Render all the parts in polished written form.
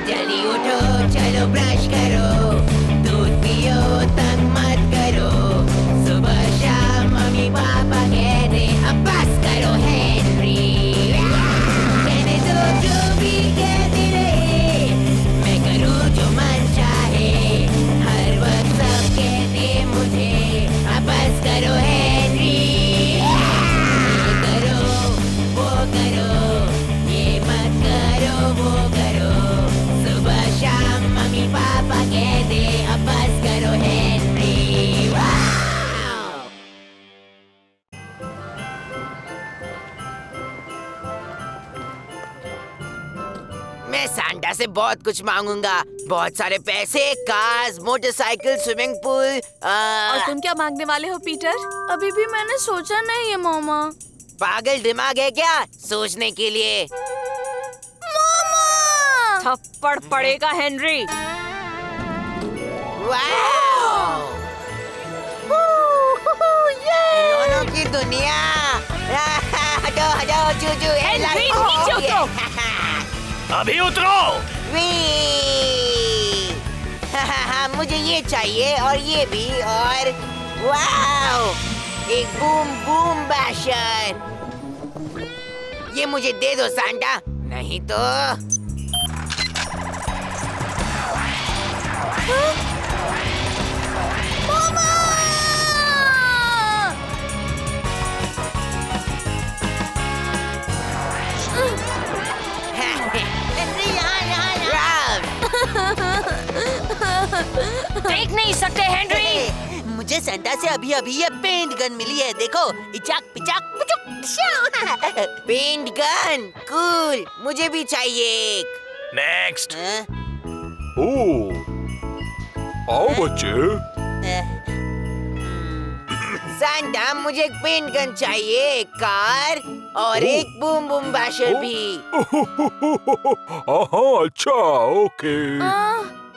जल्दी उठो, चलो ब्रश करो, दूध पियो, तंग मत करो, सुबह शाम मम्मी पापा कहते अब बस करो हेनरी, कहने दो जो भी कहते रहे, मैं करूँ जो मन चाहे, हर वक्त सब कहते मुझे अब बस करो हेनरी, ये करो वो करो, ये मत करो वो करो, सुबह शाम मम्मी पापा कहते अब बस करो हेनरी। मैं सांता से बहुत कुछ मांगूंगा, बहुत सारे पैसे, कार्स, मोटरसाइकिल, स्विमिंग पूल। और तुम क्या मांगने वाले हो पीटर? अभी भी मैंने सोचा नहीं है मामा। पागल दिमाग है क्या सोचने के लिए? थप्पड़ पड़ेगा हेनरी। वाओ! दोनों की दुनिया। हटो हटो चूचू। हेनरी, नीचे उतरो। अभी उतरो। मुझे ये चाहिए और ये भी और वाओ! एक बूम बूम बैशर। ये मुझे दे दो सांता, नहीं तो देख नहीं सकते हेनरी। मुझे सांता से अभी अभी ये पेंट गन मिली है, देखो। इचाक पिचाक पुचुक पेंट गन, कूल। मुझे भी चाहिए एक। नेक्स्ट। हाँ? ओह, आओ बच्चे। सांता मुझे एक पेंट गन चाहिए, एक कार और एक बूम बूम बैशर भी। हाँ, अच्छा, ओके।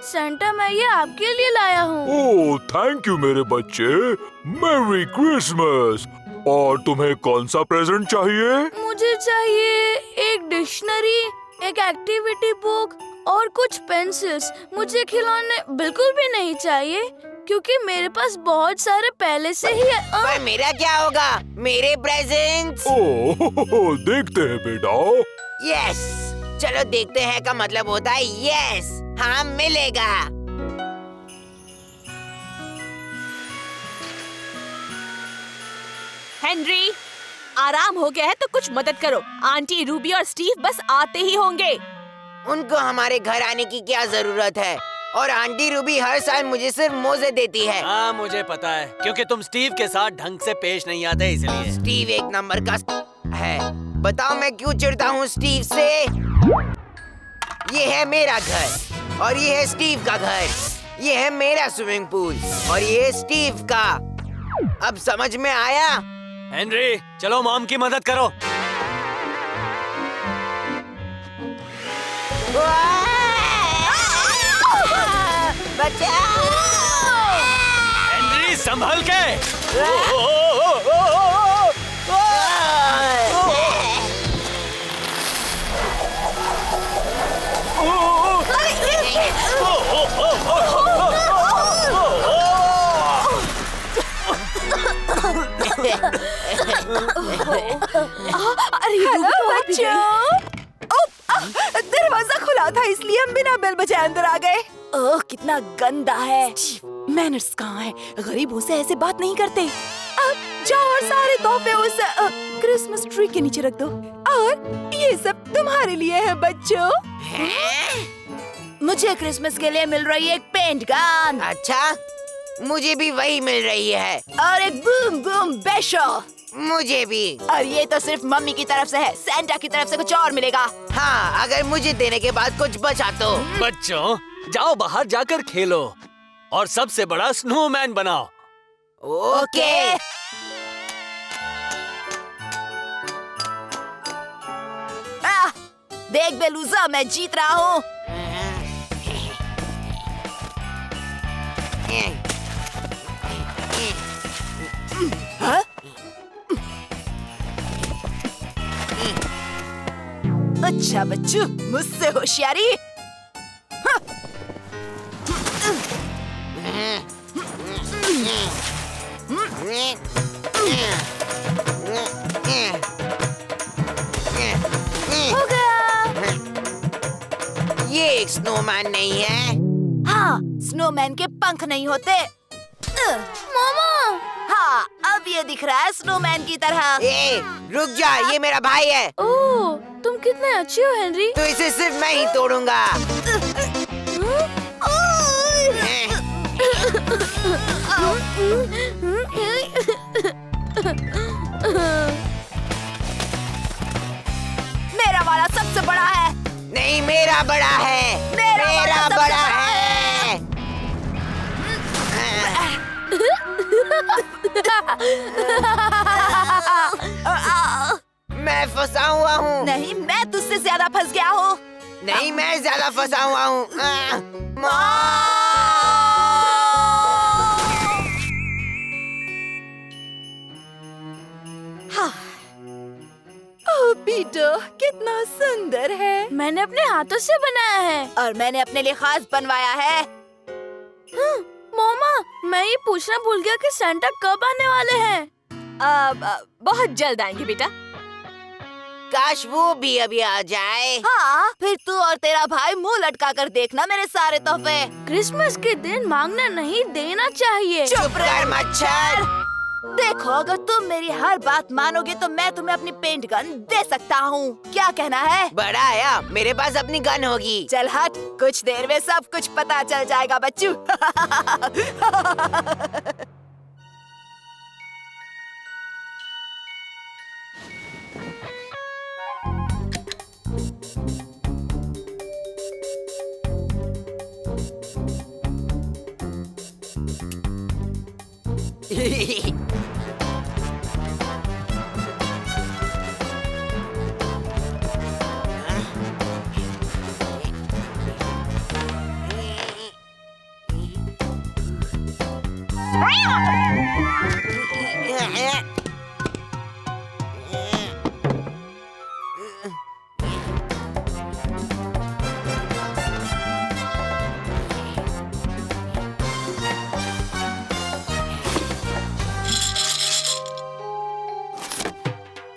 सेंटा मैं ये आपके लिए लाया हूँ। ओह, थैंक यू मेरे बच्चे। Merry Christmas. और तुम्हें कौन सा प्रेजेंट चाहिए? मुझे चाहिए एक डिक्शनरी, एक एक्टिविटी बुक और कुछ पेंसिल्स। मुझे खिलौने बिल्कुल भी नहीं चाहिए क्योंकि मेरे पास बहुत सारे पहले से ही है। पर मेरा क्या होगा? मेरे प्रेजेंट्स? ओह, देखते हैं बेटा। यस, चलो देखते हैं का मतलब होता है यस, हाँ मिलेगा। हेनरी, आराम हो गया है तो कुछ मदद करो। आंटी रूबी और स्टीव बस आते ही होंगे। उनको हमारे घर आने की क्या जरूरत है? और आंटी रूबी हर साल मुझे सिर्फ मोजे देती है। हाँ मुझे पता है, क्योंकि तुम स्टीव के साथ ढंग से पेश नहीं आते इसलिए। स्टीव एक नंबर का है। बताओ मैं क्यों चिढ़ता हूँ स्टीव से? ये है मेरा घर और ये है स्टीव का घर। ये है मेरा स्विमिंग पूल और ये है स्टीव का। अब समझ में आया? हेनरी, चलो मॉम की मदद करो। बचाओ! हेनरी, संभल के। अरे हेलो बच्चों। दरवाजा खुला था इसलिए हम बिना बेल बजाए अंदर आ गए। ओह कितना गंदा है। मैनर्स कहाँ है? गरीबों से ऐसे बात नहीं करते। अब जाओ और सारे तोहफे उस क्रिसमस ट्री के नीचे रख दो। और ये सब तुम्हारे लिए है बच्चों। मुझे क्रिसमस के लिए मिल रही है एक पेंट गन। अच्छा, मुझे भी वही मिल रही है। और एक बूम बूम बैशर। मुझे भी। और ये तो सिर्फ मम्मी की तरफ से है, सैंटा की तरफ से कुछ और मिलेगा। हाँ, अगर मुझे देने के बाद कुछ बचा तो। बच्चों, जाओ बाहर जाकर खेलो और सबसे बड़ा स्नोमैन बनाओ। ओके। देख बेलूजा, मैं जीत रहा हूँ। हाँ? अच्छा बच्चों, मुझसे होशियारी। हो गया। ये एक स्नोमैन नहीं है। हाँ, स्नोमैन के पंख नहीं होते। मामा, हाँ, अब ये दिख रहा है स्नोमैन की तरह। ए, रुक जा, ये मेरा भाई है। ओह, तुम कितने अच्छे हो हेनरी। तो इसे सिर्फ मैं ही तोड़ूंगा। मेरा वाला सबसे बड़ा है। नहीं, मेरा बड़ा है। मेरा मेरा सबसे बड़ा बड़ा है। मैं फंसा हुआ हूँ। नहीं, मैं तुझसे ज्यादा फंस गया हूँ। नहीं, मैं ज्यादा फंसा हुआ हूँ। ओह पीटर, कितना सुंदर है। मैंने अपने हाथों से बनाया है। और मैंने अपने लिए खास बनवाया है। मामा, मैं ये पूछना भूल गया कि सांता कब आने वाले हैं। बहुत जल्द आएंगे बेटा। काश वो भी अभी आ जाए। हाँ, फिर तू और तेरा भाई मुंह लटका कर देखना मेरे सारे तोहफे। क्रिसमस के दिन मांगना नहीं, देना चाहिए। चुप कर मच्छर। देखो, अगर तुम मेरी हर बात मानोगे तो मैं तुम्हें अपनी पेंट गन दे सकता हूँ। क्या कहना है? बड़ा आया, मेरे पास अपनी गन होगी। चल हट, कुछ देर में सब कुछ पता चल जाएगा बच्चू।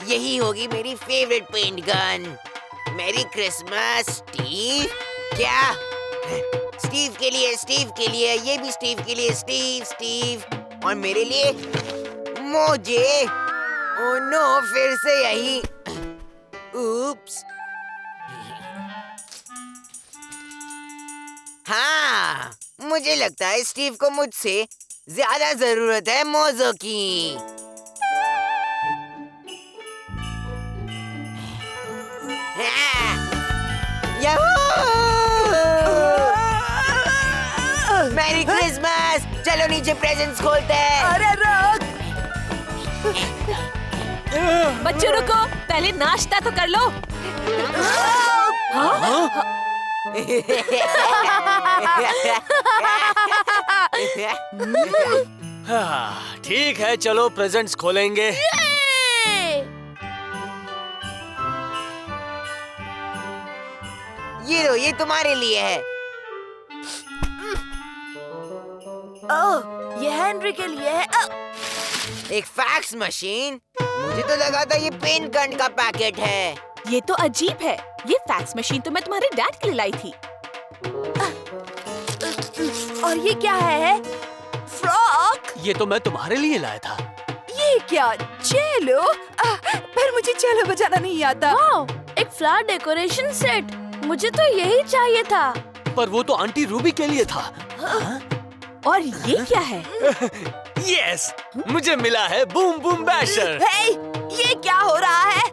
यही होगी मेरी favourite paint gun. Merry Christmas Steve. क्या? स्टीव के लिए, स्टीव के लिए, ये भी स्टीव के लिए, स्टीव, स्टीव। और मेरे लिए मुझे। ओह नो, फिर से यही। उप्स। हाँ, मुझे लगता है स्टीव को मुझसे ज्यादा जरूरत है मोज़ो की। Merry Christmas. चलो नीचे प्रेजेंट्स खोलते हैं। अरे रुक। बच्चों रुको, पहले नाश्ता तो कर लो। हाँ, ठीक है, चलो प्रेजेंट्स खोलेंगे। ये लो, ये तुम्हारे लिए है। ओह, ये हेनरी के लिए है। एक फैक्स मशीन। मुझे तो लगा था ये पेन गन का पैकेट है। ये तो अजीब है। ये फैक्स मशीन तो मैं तुम्हारे डैड के लिए लाई थी। और ये क्या है? फ्रॉक? ये तो मैं तुम्हारे लिए लाया था। ये क्या? चेलो? पर मुझे चेलो बजाना नहीं आता। वाओ, एक फ्लावर डेकोरेशन सेट। मुझे तो यही चाहिए था। पर वो तो आंटी रूबी के लिए था। और ये क्या है? यस, मुझे मिला है बूम बूम बैशर। हे, ये क्या हो रहा है?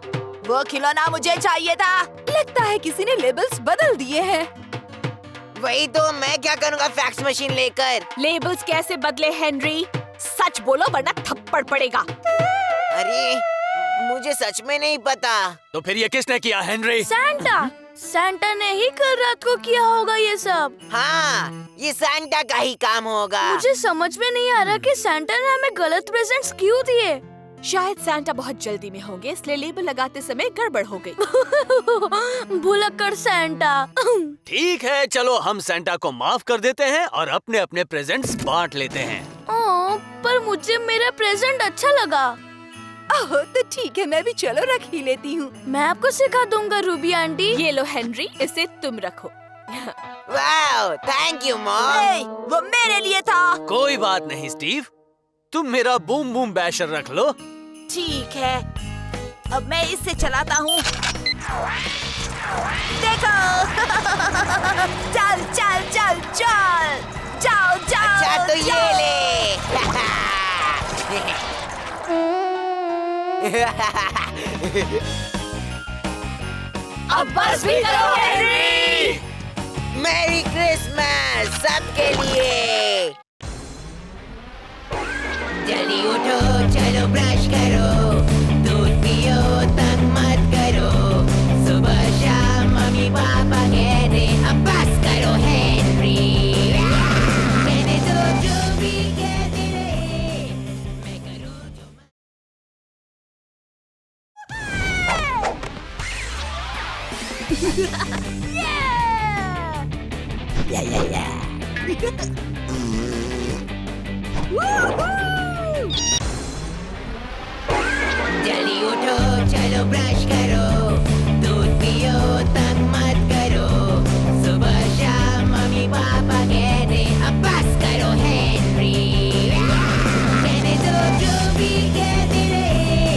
वो खिलौना मुझे चाहिए था। लगता है किसी ने लेबल्स बदल दिए हैं। वही तो, मैं क्या करूँगा फैक्स मशीन लेकर। लेबल्स कैसे बदले हेनरी? सच बोलो वरना थप्पड़ पड़ेगा। अरे, मुझे सच में नहीं पता। तो फिर ये किसने किया, हेनरी? सैंटा ने ही कल रात को किया होगा ये सब। हाँ, ये सांता का ही काम होगा। मुझे समझ में नहीं आ रहा कि सैंटा ने हमें गलत प्रेजेंट्स क्यों दिए। शायद सैंटा बहुत जल्दी में होंगे, इसलिए लेबल लगाते समय गड़बड़ हो गई। भुलक्कड़ सैंटा। ठीक है, चलो हम सैंटा को माफ कर देते हैं और अपने अपने प्रेजेंट्स बांट लेते हैं। पर मुझे मेरा प्रेजेंट अच्छा लगा। ओह, तो ठीक है, मैं भी चलो रख ही लेती हूँ। मैं आपको सिखा दूंगा रूबी आंटी। ये लो हेनरी, इसे तुम रखो। Wow, thank you mom. वो मेरे लिए था। कोई बात नहीं स्टीव, तुम मेरा बूम बूम बैशर रख लो। ठीक है, अब मैं इससे चलाता हूँ। देखो। चल चल चल चल, जाओ जाओ। अच्छा तो ये ले। अब बस भी करो हेनरी। मैरी क्रिसमस सबके लिए। जल्दी उठो, चलो ब्रश करो, दूध पियो, तंग मत करो। सुबह शाम मम्मी पापा कहते अब बस करो हेनरी। कहने दो जो भी कहते रहे, मैं करूँ जो जल्दी उठो, चलो ब्रश करो, दूध पियो, तंग मत करो। सुबह शाम मम्मी पापा कहते अब बस करो हेनरी। कहने दो जो भी कहते रहे,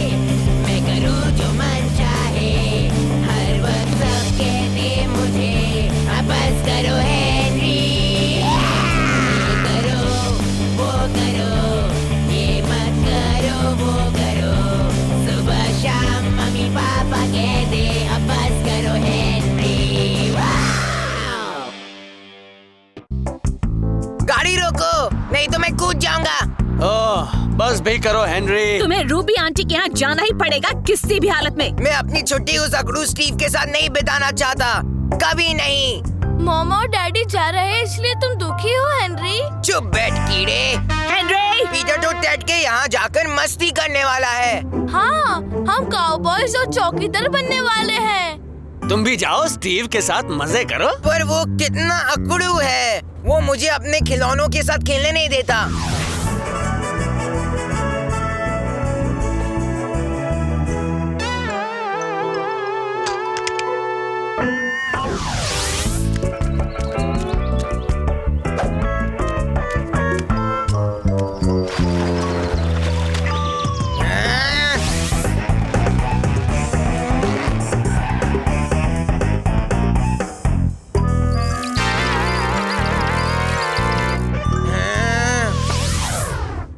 मैं करूँ जो मन चाहे। हर वक्त सब कहते मुझे अब बस करो हेनरी। ये करो, वो करो, ये मत करो, वो करो। सुबह शाम मम्मी पापा कहते अब बस करो हेनरी। वाओ! गाड़ी रोको, नहीं तो मैं कूद जाऊंगा। ओह, बस भी करो हेनरी। तुम्हें रूबी आंटी के यहाँ जाना ही पड़ेगा किसी भी हालत में। मैं अपनी छुट्टी उस अकड़ू स्टीव के साथ नहीं बिताना चाहता, कभी नहीं। मम्मा और डैडी जा रहे हैं, इसलिए तुम दुखी हो हेनरी? चुप बैठ कीड़े। हेनरी, पीटर तो टेड के यहाँ जाकर मस्ती करने वाला है। हाँ, हम काउबॉयज और चौकीदार बनने वाले हैं। तुम भी जाओ, स्टीव के साथ मजे करो। पर वो कितना अकड़ू है, वो मुझे अपने खिलौनों के साथ खेलने नहीं देता।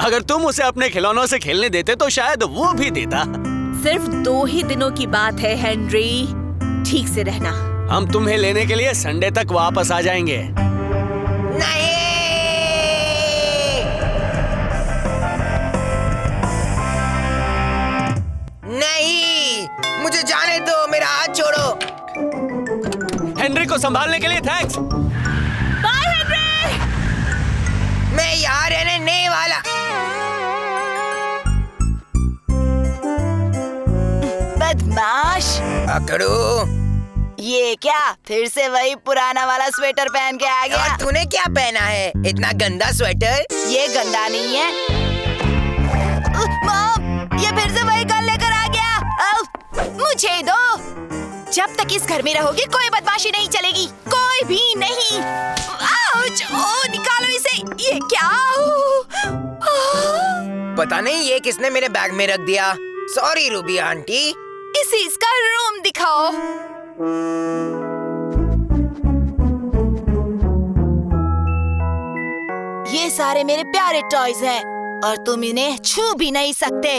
अगर तुम उसे अपने खिलौनों से खेलने देते तो शायद वो भी देता। सिर्फ 2 ही दिनों की बात है हेनरी, ठीक से रहना। हम तुम्हें लेने के लिए संडे तक वापस आ जाएंगे। नहीं, नहीं, मुझे जाने दो, मेरा हाथ छोड़ो। हेनरी को संभालने के लिए थैंक्स। By Henry. मैं यहाँ रहने नहीं वाला। बदमाश। अकड़ू, ये क्या फिर से वही पुराना वाला स्वेटर पहन के आ गया? और तूने क्या पहना है, इतना गंदा स्वेटर? ये गंदा नहीं है। मॉम, ये फिर से वही गन लेकर आ गया। मुझे दो। जब तक इस घर में रहोगे कोई बदमाशी नहीं चलेगी, कोई भी नहीं। आउच! ओ, निकालो इसे। ये क्या? पता नहीं ये किसने मेरे बैग में रख दिया। Sorry Ruby aunty. इसे इसका रूम दिखाओ। ये सारे मेरे प्यारे टॉयज हैं और तुम इन्हें छू भी नहीं सकते।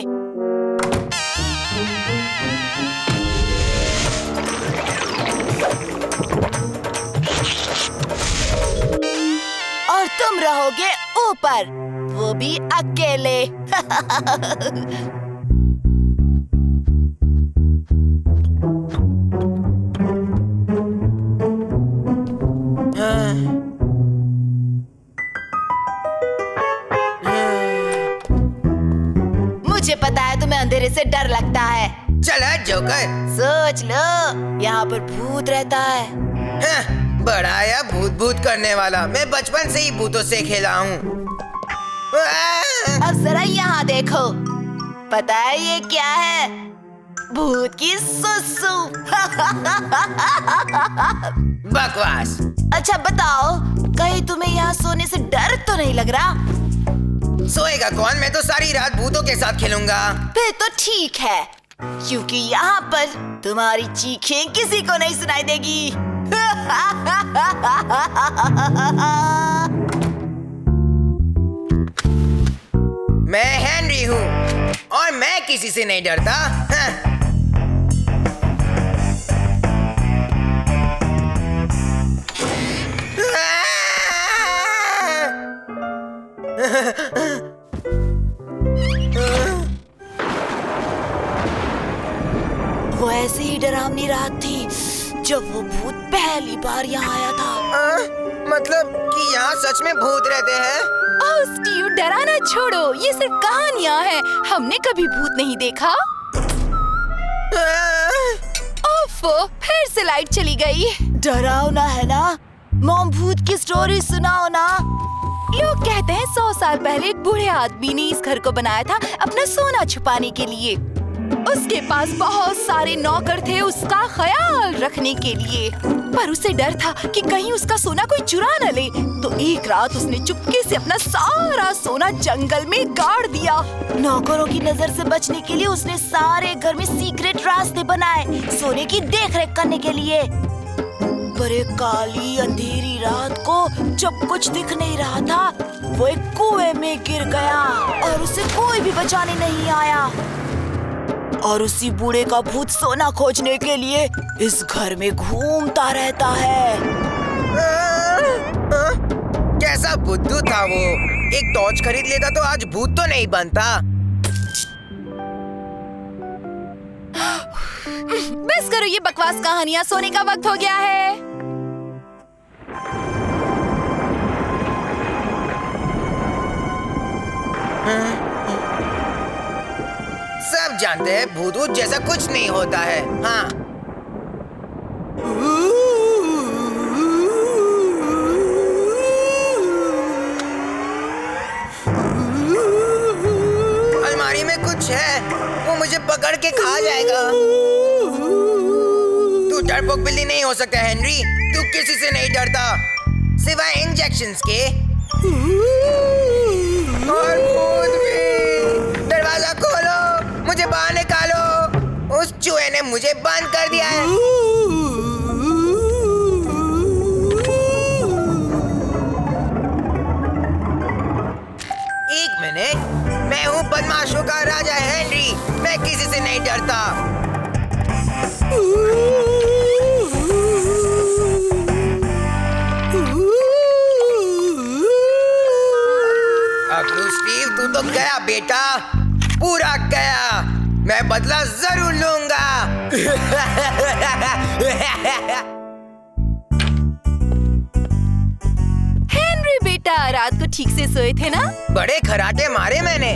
और तुम रहोगे ऊपर, वो भी अकेले। मुझे पता है तुम्हें सोने से डर लगता है। चल हट जोकर। सोच लो, यहाँ पर भूत रहता है। हाँ, बड़ा या भूत भूत करने वाला। मैं बचपन से ही भूतों से खेला हूँ। अब जरा यहाँ देखो, पता है ये क्या है? भूत की सुसु। बकवास। अच्छा बताओ, कहीं तुम्हें यहाँ सोने से डर तो नहीं लग रहा? सोएगा कौन? मैं तो सारी रात भूतों के साथ खेलूंगा। फिर तो ठीक है, क्योंकि यहाँ पर तुम्हारी चीखें किसी को नहीं सुनाई देगी। मैं हेनरी हूँ और मैं किसी से नहीं डरता। हाँ। वो ऐसे ही डरावनी रात थी जब वो भूत पहली बार यहाँ आया था। मतलब कि यहाँ सच में भूत रहते हैं? ओह स्टीव, डराना छोड़ो, ये सिर्फ कहानियाँ हैं। हमने कभी भूत नहीं देखा। ओफो, फिर से लाइट चली गई। डरावना है ना? मॉम भूत की स्टोरी सुनाओ ना। लोग कहते हैं 100 साल पहले एक बूढ़े आदमी ने इस घर को बनाया था अपना सोना छुपाने के लिए। उसके पास बहुत सारे नौकर थे उसका ख्याल रखने के लिए, पर उसे डर था कि कहीं उसका सोना कोई चुरा न ले। तो एक रात उसने चुपके से अपना सारा सोना जंगल में गाड़ दिया। नौकरों की नजर से बचने के लिए उसने सारे घर में सीक्रेट रास्ते बनाए सोने की देखरेख करने के लिए। पर एक काली अंधेरी रात को जब कुछ दिख नहीं रहा था, वो एक कुएं में गिर गया और उसे कोई भी बचाने नहीं आया। और उसी बूढ़े का भूत सोना खोजने के लिए इस घर में घूमता रहता है। कैसा बुद्धू था वो। एक टॉर्च खरीद लेता तो आज भूत तो नहीं बनता। बस करो ये बकवास कहानियां, सोने का वक्त हो गया है। सब जानते हैं भूत वूत जैसा कुछ नहीं होता है। हाँ। अलमारी में कुछ है, वो मुझे पकड़ के खा जाएगा। तू डरपोक बिल्ली नहीं हो सकता हेनरी। तू किसी से नहीं डरता सिवाय इंजेक्शंस के। और भूत भी। दरवाजा खोलो, मुझे बाहर निकालो। उस चूहे ने मुझे बंद कर दिया है। एक मिनट, मैं हूँ बदमाशों का राजा हेनरी। मैं किसी से नहीं डरता। अगलू स्टीव, तू तो गया बेटा, पूरा गया। मैं बदला जरूर लूंगा। हेनरी बेटा, रात को ठीक से सोए थे ना? बड़े खराटे मारे मैंने।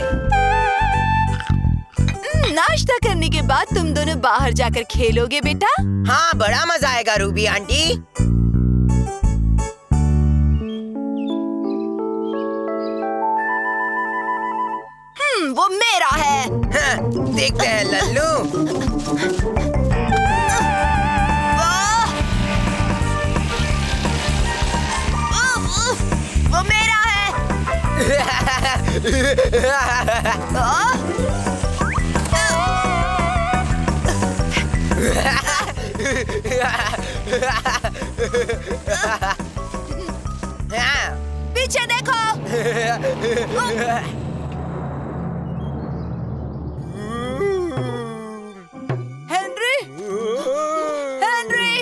नाश्ता करने के बाद तुम दोनों बाहर जाकर खेलोगे बेटा? हाँ, बड़ा मजा आएगा रूबी आंटी। वो मेरा है। हाँ, देखते हैं लल्लू। वो मेरा है। पीछे देखो। हेनरी, हेनरी,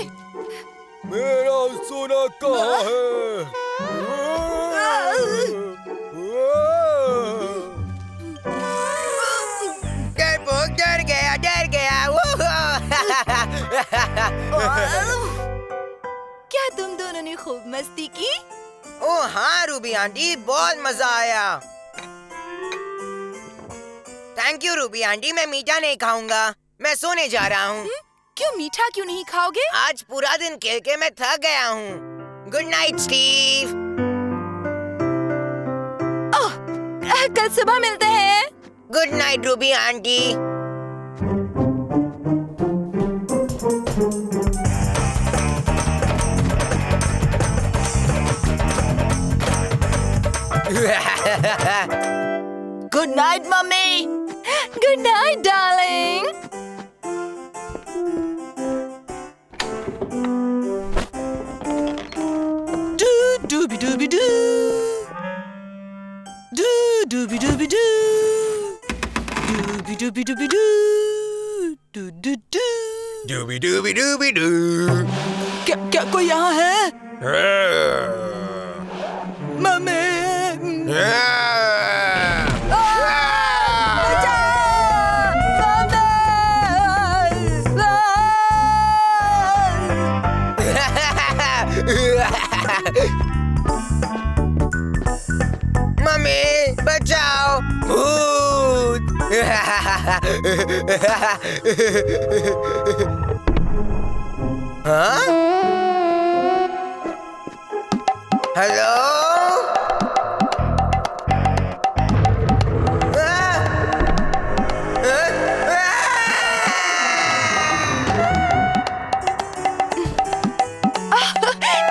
मेरा सोना कहाँ है? डरपोक डर गया, डर गया। क्या तुम दोनों ने खूब मस्ती की? ओ हाँ रूबी आंटी, बहुत मजा आया। थैंक यू रूबी आंटी, मैं मीठा नहीं खाऊंगा। मैं सोने जा रहा हूँ। क्यों मीठा क्यों नहीं खाओगे? आज पूरा दिन खेल के मैं थक गया हूँ। Good night Steve. कल सुबह मिलते हैं। Good night Ruby aunty. Good night mummy. Good night darling. डूबी डूबी डू डूबी डूबी डू डूबी डूबी डूबी डू डू डू डू डूबी डूबी डूबी डू। क्या क्या कोई यहाँ है? मम्मी मम्मी बचाओ, भूत। हाँ? हेलो?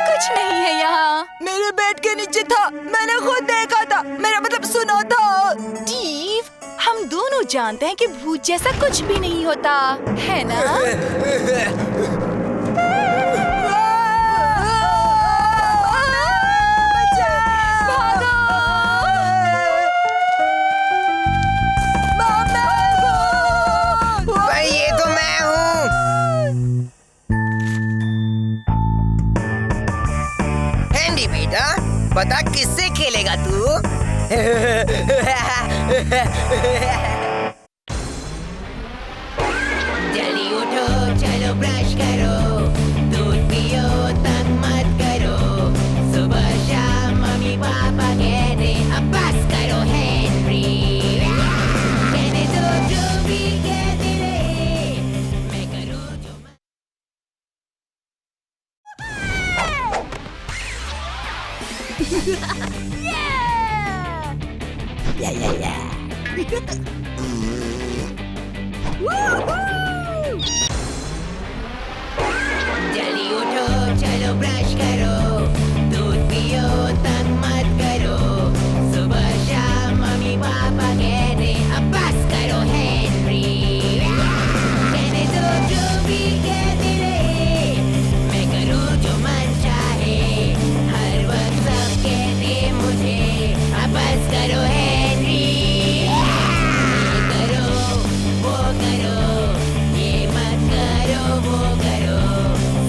कुछ नहीं है यहाँ। मेरे बेड के नीचे था, मैंने खुद देखा था, मेरा मतलब सुना था। स्टीव, हम दोनों जानते हैं कि भूत जैसा कुछ भी नहीं होता, है ना? भाई ये तो मैं हूँ। हैंडी बेटा, बता किससे खेलेगा तू? जल्दी उठो, चलो ब्रश करो, दूध पियो, तंग मत करो। सुबह शाम मम्मी पापा कहते अब बस करो हेनरी। कहने दो जो भी कहते रहे, मैं करूँ जो जल्दी उठो, चलो ब्रश करो, दूध पियो, तंग मत करो। सुबह शाम मम्मी पापा कहते अब बस करो हेनरी। कहने दो जो भी कहते रहे, मैं करूँ जो मन चाहे। हर वक्त सब कहते मुझे अब बस करो हेनरी। ये करो, वो करो, ये मत करो, वो करो।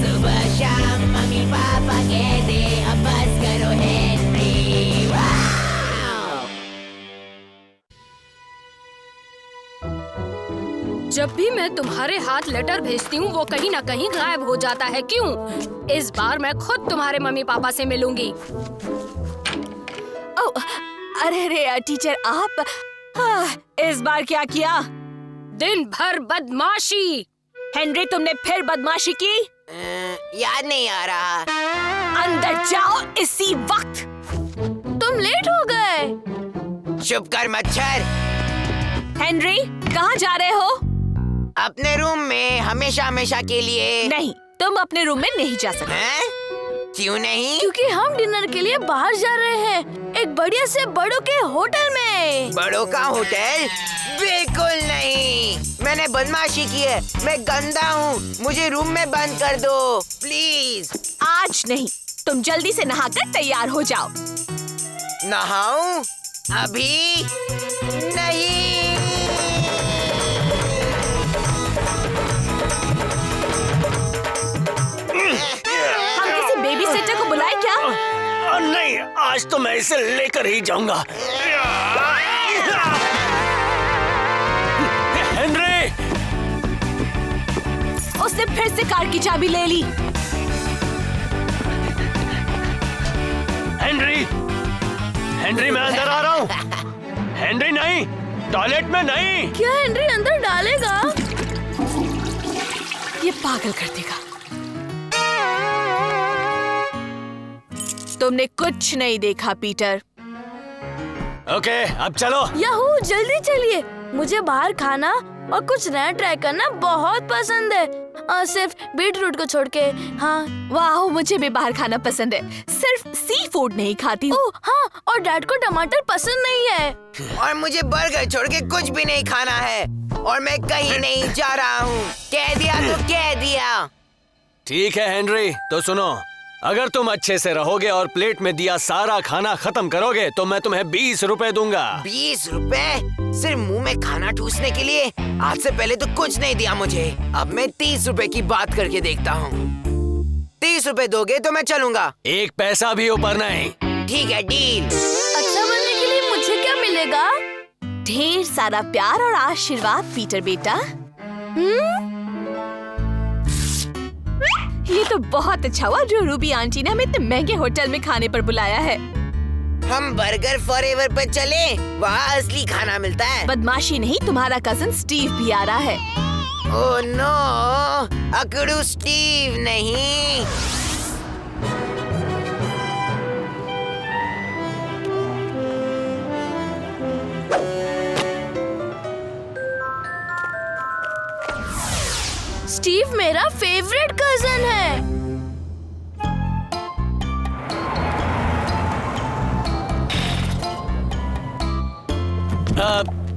सुबह शाम मम्मी पापा कहते अब बस करो हेनरी। वाव! जब भी मैं तुम्हारे हाथ लेटर भेजती हूँ वो कहीं ना कहीं गायब हो जाता है, क्यों? इस बार मैं खुद तुम्हारे मम्मी पापा से मिलूंगी। ओह, अरे टीचर आप इस बार क्या किया? दिन भर बदमाशी। हेनरी, तुमने फिर बदमाशी की? याद नहीं आ रहा। अंदर जाओ इसी वक्त। तुम लेट हो गए। चुप कर मच्छर। हेनरी, कहाँ जा रहे हो? अपने रूम में हमेशा हमेशा के लिए। नहीं, तुम अपने रूम में नहीं जा सकते। हैं? क्यों नहीं? क्योंकि हम डिनर के लिए बाहर जा रहे हैं, एक बढ़िया से बड़ों के होटल में। बड़ों का होटल? बिल्कुल नहीं, मैंने बदमाशी की है, मैं गंदा हूँ, मुझे रूम में बंद कर दो प्लीज। आज नहीं, तुम जल्दी से नहाकर तैयार हो जाओ। नहाऊं? अभी नहीं। हम किसी बेबी सिटर को बुलाएं क्या? नहीं, आज तो मैं इसे लेकर ही जाऊंगा। हेनरी! उसने फिर से कार की चाबी ले ली। हेनरी! हेनरी, मैं अंदर आ रहा हूँ। हेनरी नहीं, टॉयलेट में नहीं। क्या हेनरी अंदर डालेगा? ये पागल कर देगा। तुमने कुछ नहीं देखा पीटर। ओके, अब चलो। याहू, जल्दी चलिए। मुझे बाहर खाना और कुछ नया ट्राई करना बहुत पसंद है, और सिर्फ बीटरूट को छोड़ के। हाँ। वाह, मुझे भी बाहर खाना पसंद है, सिर्फ सी फूड नहीं खाती हूँ। ओह हाँ, और डैड को टमाटर पसंद नहीं है। और मुझे बर्गर छोड़ के कुछ भी नहीं खाना है, और मैं कहीं नहीं जा रहा हूँ। कह दिया तो कह दिया। ठीक है हेनरी, तो सुनो, अगर तुम अच्छे से रहोगे और प्लेट में दिया सारा खाना खत्म करोगे तो मैं तुम्हें 20 रुपए दूंगा। 20 रुपए सिर्फ मुंह में खाना ठूसने के लिए? आज से पहले तो कुछ नहीं दिया मुझे। अब मैं 30 रुपए की बात करके देखता हूँ। 30 रुपए दोगे तो मैं चलूंगा। एक पैसा भी ऊपर नहीं। ठीक है, डील। अच्छा बनने के लिए मुझे क्या मिलेगा? ढेर सारा प्यार और आशीर्वाद पीटर बेटा। ये तो बहुत अच्छा हुआ जो रूबी आंटी ने हमें इतने महंगे होटल में खाने पर बुलाया है। हम बर्गर फॉरएवर पे चले, वहाँ असली खाना मिलता है। बदमाशी नहीं, तुम्हारा कजन स्टीव भी आ रहा है। ओह नो, अकड़ू स्टीव नहीं। स्टीव मेरा फेवरेट कजन है।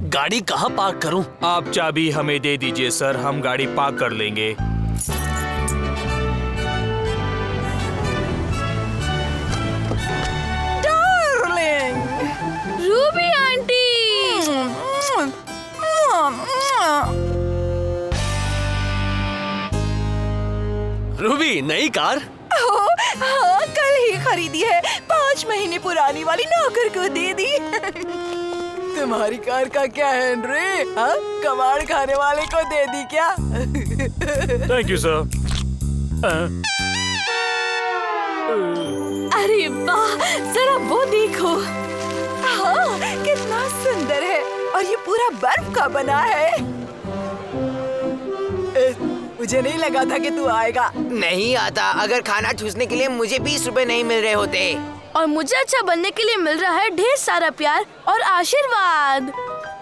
गाड़ी कहाँ पार्क करूं? आप चाबी हमें दे दीजिए सर, हम गाड़ी पार्क कर लेंगे। Ruby aunty. रूबी, नई कार? हाँ, कल ही खरीदी है। 5 महीने पुरानी वाली नौकर को दे दी। तुम्हारी कार का क्या है हेनरी? हाँ, कबाड़ खाने वाले को दे दी क्या? Thank you sir. अरे वाह, जरा वो देखो। हाँ, कितना सुंदर है, और ये पूरा बर्फ का बना है। मुझे नहीं लगा था कि तू आएगा। नहीं आता। अगर खाना ठूसने के लिए मुझे 20 रुपए नहीं मिल रहे होते। और मुझे अच्छा बनने के लिए मिल रहा है ढेर सारा प्यार और आशीर्वाद।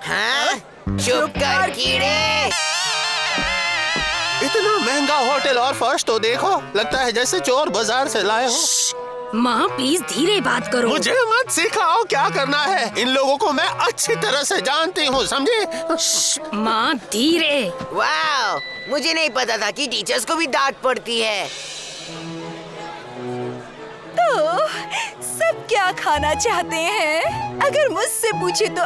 हाँ? चुप कर कीड़े। इतना महंगा होटल और फर्श तो देखो, लगता है जैसे चोर बाजार से लाए हो। माँ प्लीज धीरे बात करो। मुझे मत सिखाओ क्या करना है। इन लोगों को मैं अच्छी तरह से जानती हूँ, समझे? माँ धीरे। वाह, मुझे नहीं पता था कि टीचर्स को भी डांट पड़ती है। तो सब क्या खाना चाहते हैं? अगर मुझसे पूछे तो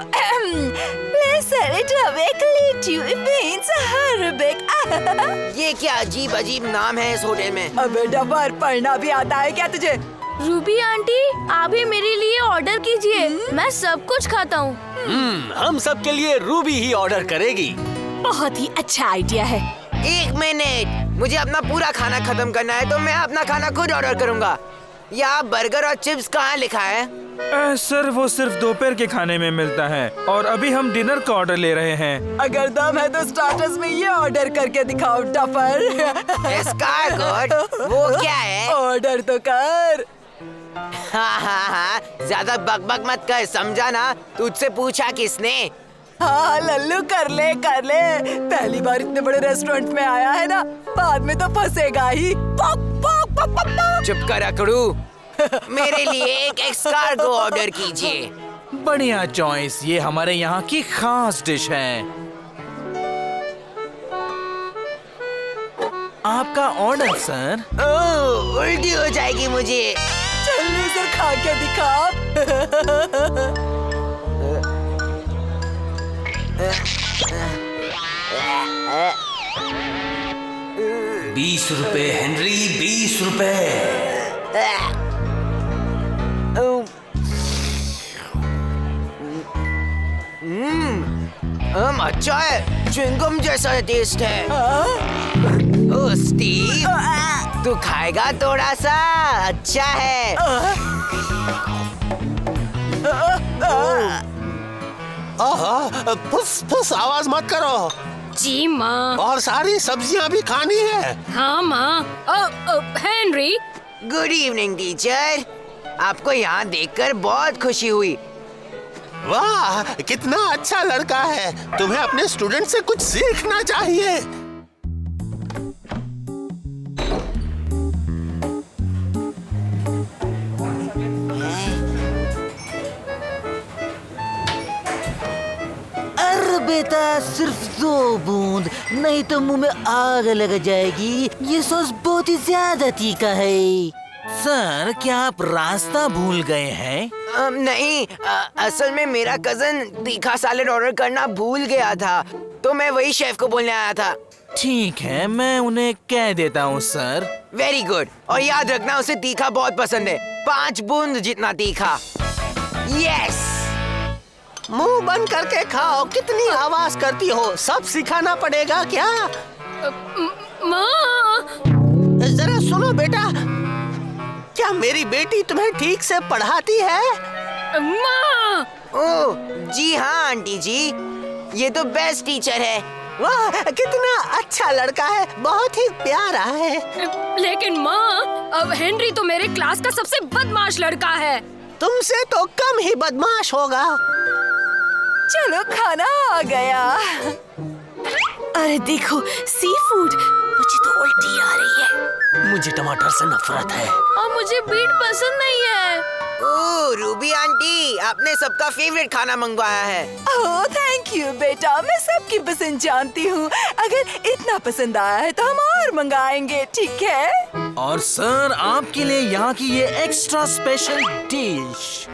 ये क्या अजीब अजीब नाम है इस होटल में। अबे डबर, पढ़ना भी आता है क्या तुझे? रूबी आंटी, आप भी मेरे लिए ऑर्डर कीजिए। मैं सब कुछ खाता हूँ। हम सब के लिए रूबी ही ऑर्डर करेगी। बहुत ही अच्छा आइडिया है। 1 मिनट, मुझे अपना पूरा खाना खत्म करना है तो मैं अपना खाना खुद ऑर्डर करूंगा। यहाँ बर्गर और चिप्स कहाँ लिखा है? सर, वो सिर्फ दोपहर के खाने में मिलता है और अभी हम डिनर का ऑर्डर ले रहे हैं। अगर दम है तो स्टार्टर्स में ये ऑर्डर करके दिखाओ डफर। एस्कारगोट, वो क्या है? ऑर्डर तो कर। हाँ, ज्यादा बकबक मत कर, समझा ना? तुझसे पूछा किसने? हाँ लल्लू, कर ले कर ले। पहली बार इतने बड़े रेस्टोरेंट में आया है ना, बाद में तो फंसेगा ही। पॉक, पॉक, पॉक, पॉक, पॉक। चुप कर अकड़ू। मेरे लिए एक एस्कारगो ऑर्डर कीजिए। बढ़िया चॉइस, ये हमारे यहाँ की खास डिश है। आपका ऑर्डर सर। ओह, उल्टी हो जाएगी मुझे। जल्दी से खा के दिखा। 20 रुपए हेनरी, 20 रुपए। अच्छा है, च्युइंगम जैसा टेस्ट है। ओह स्टीव, तू खाएगा थोड़ा सा? अच्छा है। ओह, फुस फुस आवाज मत करो। जी माँ। और सारी सब्जियां भी खानी है। हाँ माँ। हेनरी। गुड इवनिंग टीचर, आपको यहाँ देखकर बहुत खुशी हुई। वाह, कितना अच्छा लड़का है। तुम्हें अपने स्टूडेंट से कुछ सीखना चाहिए। अरे बेटा, सिर्फ 2 बूंद, नहीं तो मुंह में आग लग जाएगी। ये सॉस बहुत ही ज्यादा तीखा है। सर, क्या आप रास्ता भूल गए हैं? नहीं, असल में मेरा कजन तीखा सैलेड ऑर्डर करना भूल गया था, तो मैं वही शेफ को बोलने आया था। ठीक है, मैं उन्हें कह देता हूँ सर। Very good. और याद रखना, उसे तीखा बहुत पसंद है, 5 बूंद जितना तीखा। यस। मुंह बंद करके खाओ। कितनी आवाज करती हो, सब सिखाना पड़ेगा क्या? माँ। जरा सुनो बेटा, क्या मेरी बेटी तुम्हें ठीक से पढ़ाती है? माँ। ओह जी हाँ आंटी जी, ये तो बेस्ट टीचर है। वाह, कितना अच्छा लड़का है, बहुत ही प्यारा है। लेकिन माँ, अब हेनरी तो मेरे क्लास का सबसे बदमाश लड़का है। तुमसे तो कम ही बदमाश होगा। चलो, खाना आ गया। अरे देखो, सी फूड। मुझे तो उल्टी आ रही है। मुझे टमाटर से नफरत है। और मुझे बीट पसंद नहीं है। ओह रूबी आंटी, आपने सबका फेवरेट खाना मंगवाया है। ओह थैंक यू बेटा, मैं सबकी पसंद जानती हूँ। अगर इतना पसंद आया है तो हम और मंगाएंगे, ठीक है? और सर, आपके लिए यहाँ की ये एक्स्ट्रा स्पेशल डिश।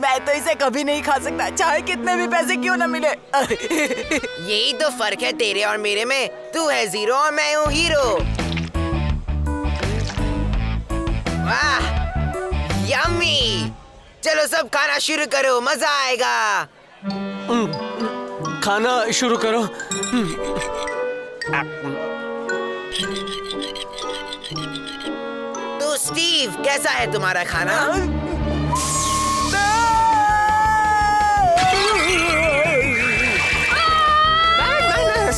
मैं तो इसे कभी नहीं खा सकता, चाहे कितने भी पैसे क्यों न मिले। यही तो फर्क है तेरे और मेरे में। तू है जीरो और मैं हूँ हीरो। वाह, यम्मी। चलो सब खाना शुरू करो, मजा आएगा। खाना शुरू करो। तो स्टीव, कैसा है तुम्हारा खाना?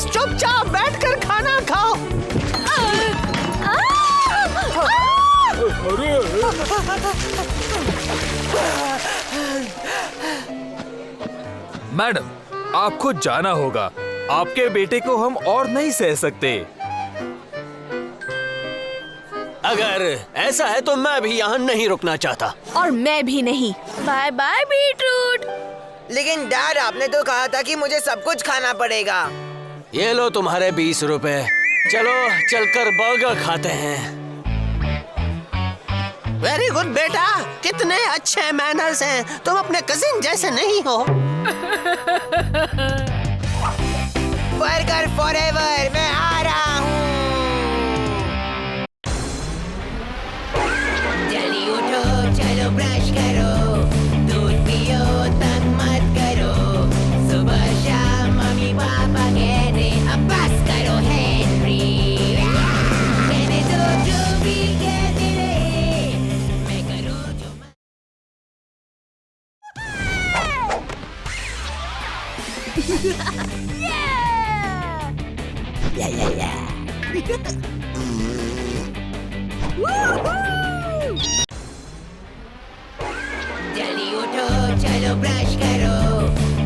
चुपचाप बैठकर खाना खाओ। मैडम, आपको जाना होगा। आपके बेटे को हम और नहीं सह सकते। अगर ऐसा है तो मैं भी यहाँ नहीं रुकना चाहता। और मैं भी नहीं। Bye bye beetroot. लेकिन डैड, आपने तो कहा था कि मुझे सब कुछ खाना पड़ेगा। ये लो तुम्हारे 20 रुपए। चलो चलकर बर्गर खाते हैं। वेरी गुड बेटा, कितने अच्छे मैनर्स हैं। तुम अपने कजिन जैसे नहीं हो। बर्गर फॉरएवर, मैं आ रहा हूँ। जल्दी उठो, चलो ब्रश करो, दूध पियो, तंग मत करो। सुबह शाम मम्मी पापा कहते अब बस करो हेनरी। कहने दो जो भी कहते रहे, मैं करूँ जो जल्दी उठो, चलो ब्रश करो,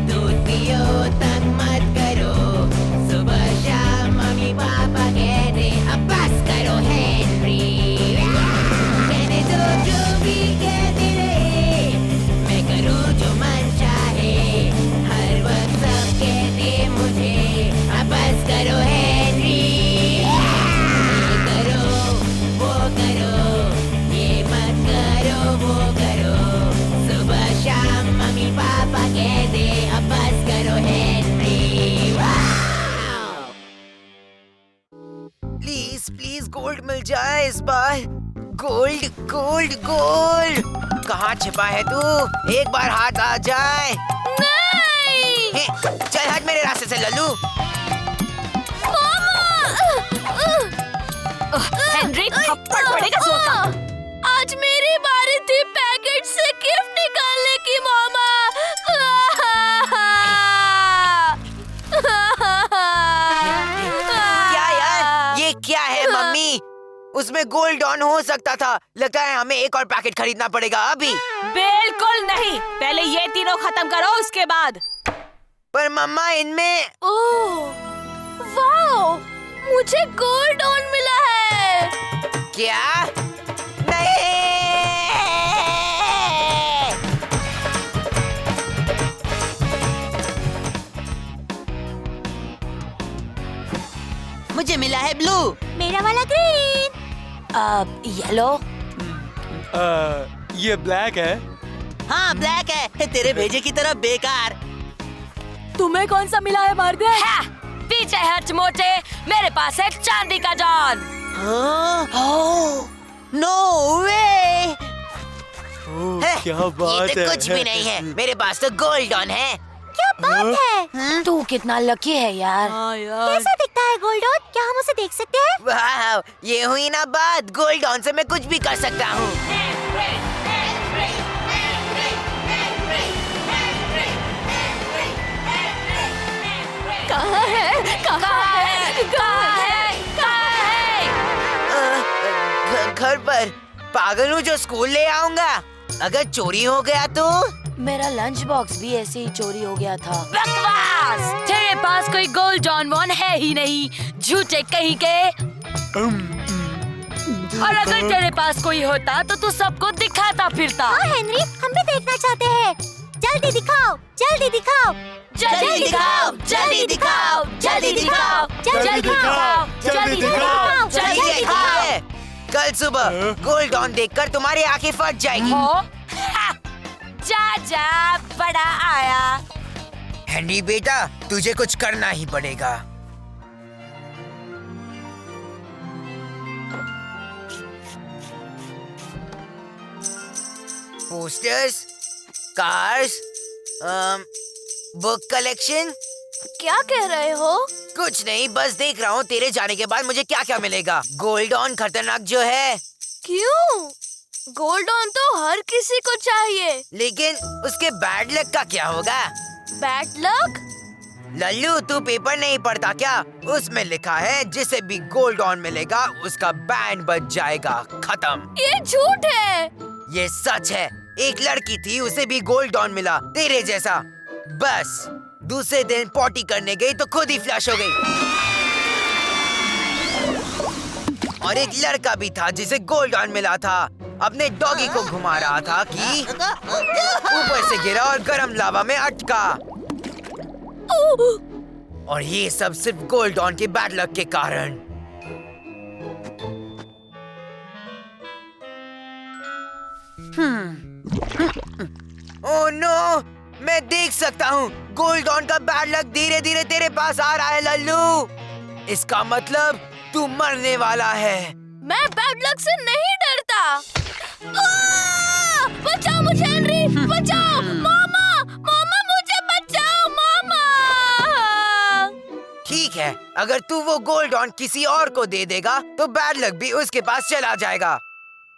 दूध पियो, तंग मत करो। सुबह शाम मम्मी पापा कहते अब बस करो हेनरी। कहने दो जो भी कहते रहे, मैं करूँ जो मन चाहे। हर वक्त सब कहते मुझे अब बस करो हेनरी। ये करो, वो करो, ये मत करो, वो करो। सुबह शाम मम्मी पापा कहते अब बस करो हेनरी। प्लीज प्लीज गोल्ड मिल जाए इस बार। गोल्ड गोल्ड गोल्ड, कहाँ छिपा है तू? एक बार हाथ आ जाए। नहीं। हे, चल हट मेरे रास्ते से लल्लू। हेनरी, थप्पड़ पड़ेगा जोर का। आज मेरी बारी थी पैकेट से गिफ्ट निकालने की, मामा। उसमें गोल्ड ऑन हो सकता था। लगता है हमें एक और पैकेट खरीदना पड़ेगा अभी। बिल्कुल नहीं, पहले ये तीनों खत्म करो उसके बाद। पर मम्मा इनमें ओह वाओ, मुझे गोल्ड ऑन मिला है। क्या? नहीं! मुझे मिला है ब्लू। मेरा वाला ग्रीन। अब येलो। ये ब्लैक है। हाँ ब्लैक है, तेरे भेजे की तरह बेकार। तुम्हें कौन सा मिला है मर्दे? पीछे हट मोटे, मेरे पास है चांदी का जॉन। नो वे। क्या ये बात तो है। कुछ भी नहीं है, मेरे पास तो गोल्ड ऑन है। क्या बात है? तू कितना लकी है यार। कैसा दिखता है गोल्ड ऑन? क्या हम उसे देख सकते हैं? वाह, ये हुई ना बात। गोल्ड ऑन से मैं कुछ भी कर सकता हूँ। कहाँ है? कहाँ है? कहाँ है? कहाँ है? घर पर। पागल हूँ जो स्कूल ले आऊंगा। अगर चोरी हो गया तो? मेरा लंच बॉक्स भी ऐसे ही चोरी हो गया था। बकवास! तेरे पास कोई गोल्ड ऑन वन है ही नहीं, झूठे कहीं के। और अगर तेरे पास कोई होता तो तू सबको दिखाता फिरता। हाँ हेनरी, हम भी देखना चाहते हैं। जल्दी दिखाओ, जल्दी दिखाओ, जल्दी दिखाओ, जल्दी दिखाओ, जल्दी दिखाओ, जल्दी दिखाओ, जल्दी दिखाओ, जल्दी दिखाओ। कल सुबह गोल्ड ऑन देखकर तुम्हारी आंखें फट जाएगी। जा जा, बड़ा आया। हेनरी बेटा, तुझे कुछ करना ही पड़ेगा। Posters, cars, book collection. क्या कह रहे हो? कुछ नहीं, बस देख रहा हूँ तेरे जाने के बाद मुझे क्या क्या मिलेगा। गोल्ड ऑन खतरनाक जो है। क्यों? गोल्ड ऑन तो हर किसी को चाहिए। लेकिन उसके बैड लक का क्या होगा? Bad luck? लल्लू, तू पेपर नहीं पढ़ता क्या? उसमें लिखा है जिसे भी गोल्ड ऑन मिलेगा उसका बैंड बज जाएगा। खत्म। ये झूठ है। ये सच है। एक लड़की थी, उसे भी गोल्ड ऑन मिला तेरे जैसा। बस दूसरे दिन पॉटी करने गई तो खुद ही फ्लश हो गई। और एक लड़का भी था जिसे गोल्ड ऑन मिला था। अपने डॉगी को घुमा रहा था कि ऊपर से गिरा और गर्म लावा में अटका। और ये सब सिर्फ गोल्ड ऑन के बैड लक के कारण। ओह नो, मैं देख सकता हूँ गोल्ड ऑन का बैड लक धीरे धीरे तेरे पास आ रहा है लल्लू। इसका मतलब तू मरने वाला है। मैं बैड लक से नहीं डरता। बचाओ मुझे हेनरी, बचाओ। मामा, मामा मुझे बचाओ, मामा। ठीक है, अगर तू वो गोल्ड ऑन किसी और को दे देगा तो बैड लक भी उसके पास चला जाएगा।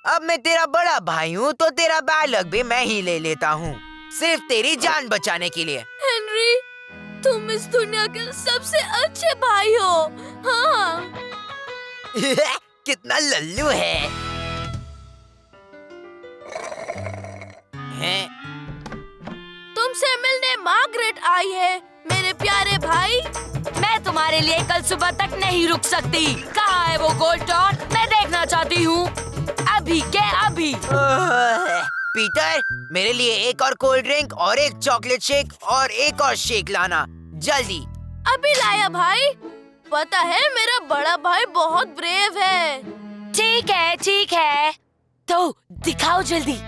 अब मैं तेरा बड़ा भाई हूँ तो तेरा बैड लक भी मैं ही ले लेता हूँ, सिर्फ तेरी जान बचाने के लिए। हेनरी, तुम इस दुनिया के सबसे अच्छे भाई हो। हाँ। कितना लल्लू है। तुमसे मिलने मार्गरेट आई है, मेरे प्यारे भाई। मैं तुम्हारे लिए कल सुबह तक नहीं रुक सकती। कहाँ है वो गोल्ड ऑन? मैं देखना चाहती हूँ। अभी के अभी। पीटर, मेरे लिए एक और कोल्ड ड्रिंक और एक चॉकलेट शेक और एक और शेक लाना जल्दी। अभी लाया भाई। पता है मेरा बड़ा भाई बहुत ब्रेव है। ठीक है, ठीक है, तो दिखाओ जल्दी।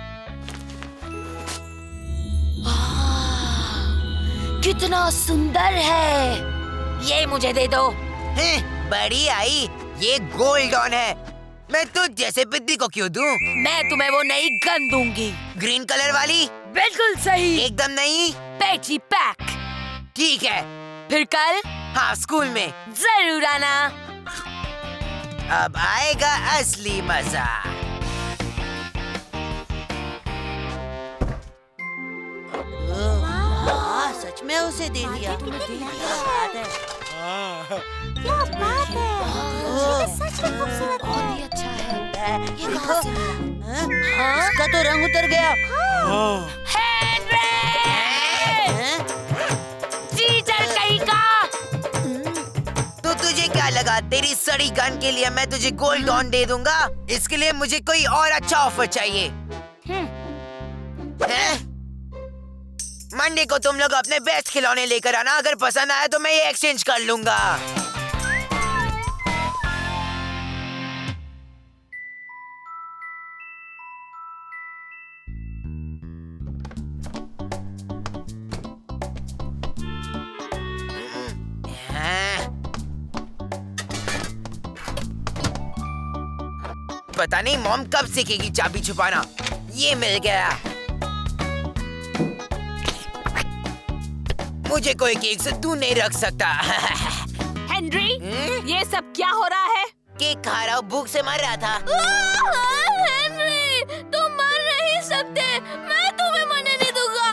कितना सुंदर है। ये मुझे दे दो। बड़ी आई, ये गोल्ड ऑन है। मैं तुझ जैसे बिद्दी को क्यों दूं? मैं तुम्हें वो नई गन दूंगी। ग्रीन कलर वाली? बिल्कुल सही। एकदम नहीं। Patchy pack. ठीक है, फिर कल? हाँ, स्कूल में जरूर आना। अब आएगा असली मजा। सच में उसे दे दिया। कितनी प्यारी है। क्या बात है, ये तो सच में खूबसूरत है। बहुत ही अच्छा है। ये कहाँ से लाया? इसका तो रंग उतर गया। हेनरी! चीटर कहीं का! तो तुझे क्या लगा, तेरी सड़ी गन के लिए मैं तुझे गोल्ड डॉन दे दूंगा? इसके लिए मुझे कोई और अच्छा ऑफर चाहिए। हैं? मंडे को तुम लोग अपने बेस्ट खिलौने लेकर आना, अगर पसंद आया तो मैं ये एक्सचेंज कर लूंगा। पता नहीं मॉम कब सीखेगी चाबी छुपाना। ये मिल गया। मुझे कोई केक से तू नहीं रख सकता। हेनरी, ये सब क्या हो रहा है? केक खा रहा हूँ, भूख से मर रहा था। हेनरी, तुम मर नहीं सकते, मैं तुम्हें मरने नहीं दूंगा।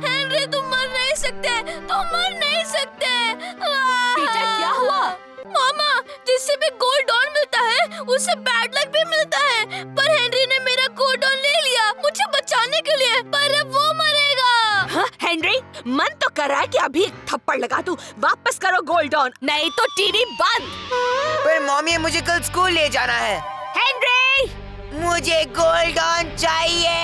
हेनरी, तुम मर नहीं सकते, तुम मर नहीं सकते। पीटर, क्या हुआ? मामा, जिससे भी गोल्ड डॉन मिलता है उससे बैड लक भी मिलता है, पर हेनरी ने मेरा गोल्ड डॉन ले लिया मुझे बचाने के लिए, पर अब वो मरेगा। हाँ, हेनरी, मन तो कर रहा है कि अभी एक थप्पड़ लगा दूं। वापस करो गोल्ड डॉन, नहीं तो टीवी बंद। पर मॉमी, मुझे कल स्कूल ले जाना है। हेनरी! मुझे गोल्ड डॉन चाहिए।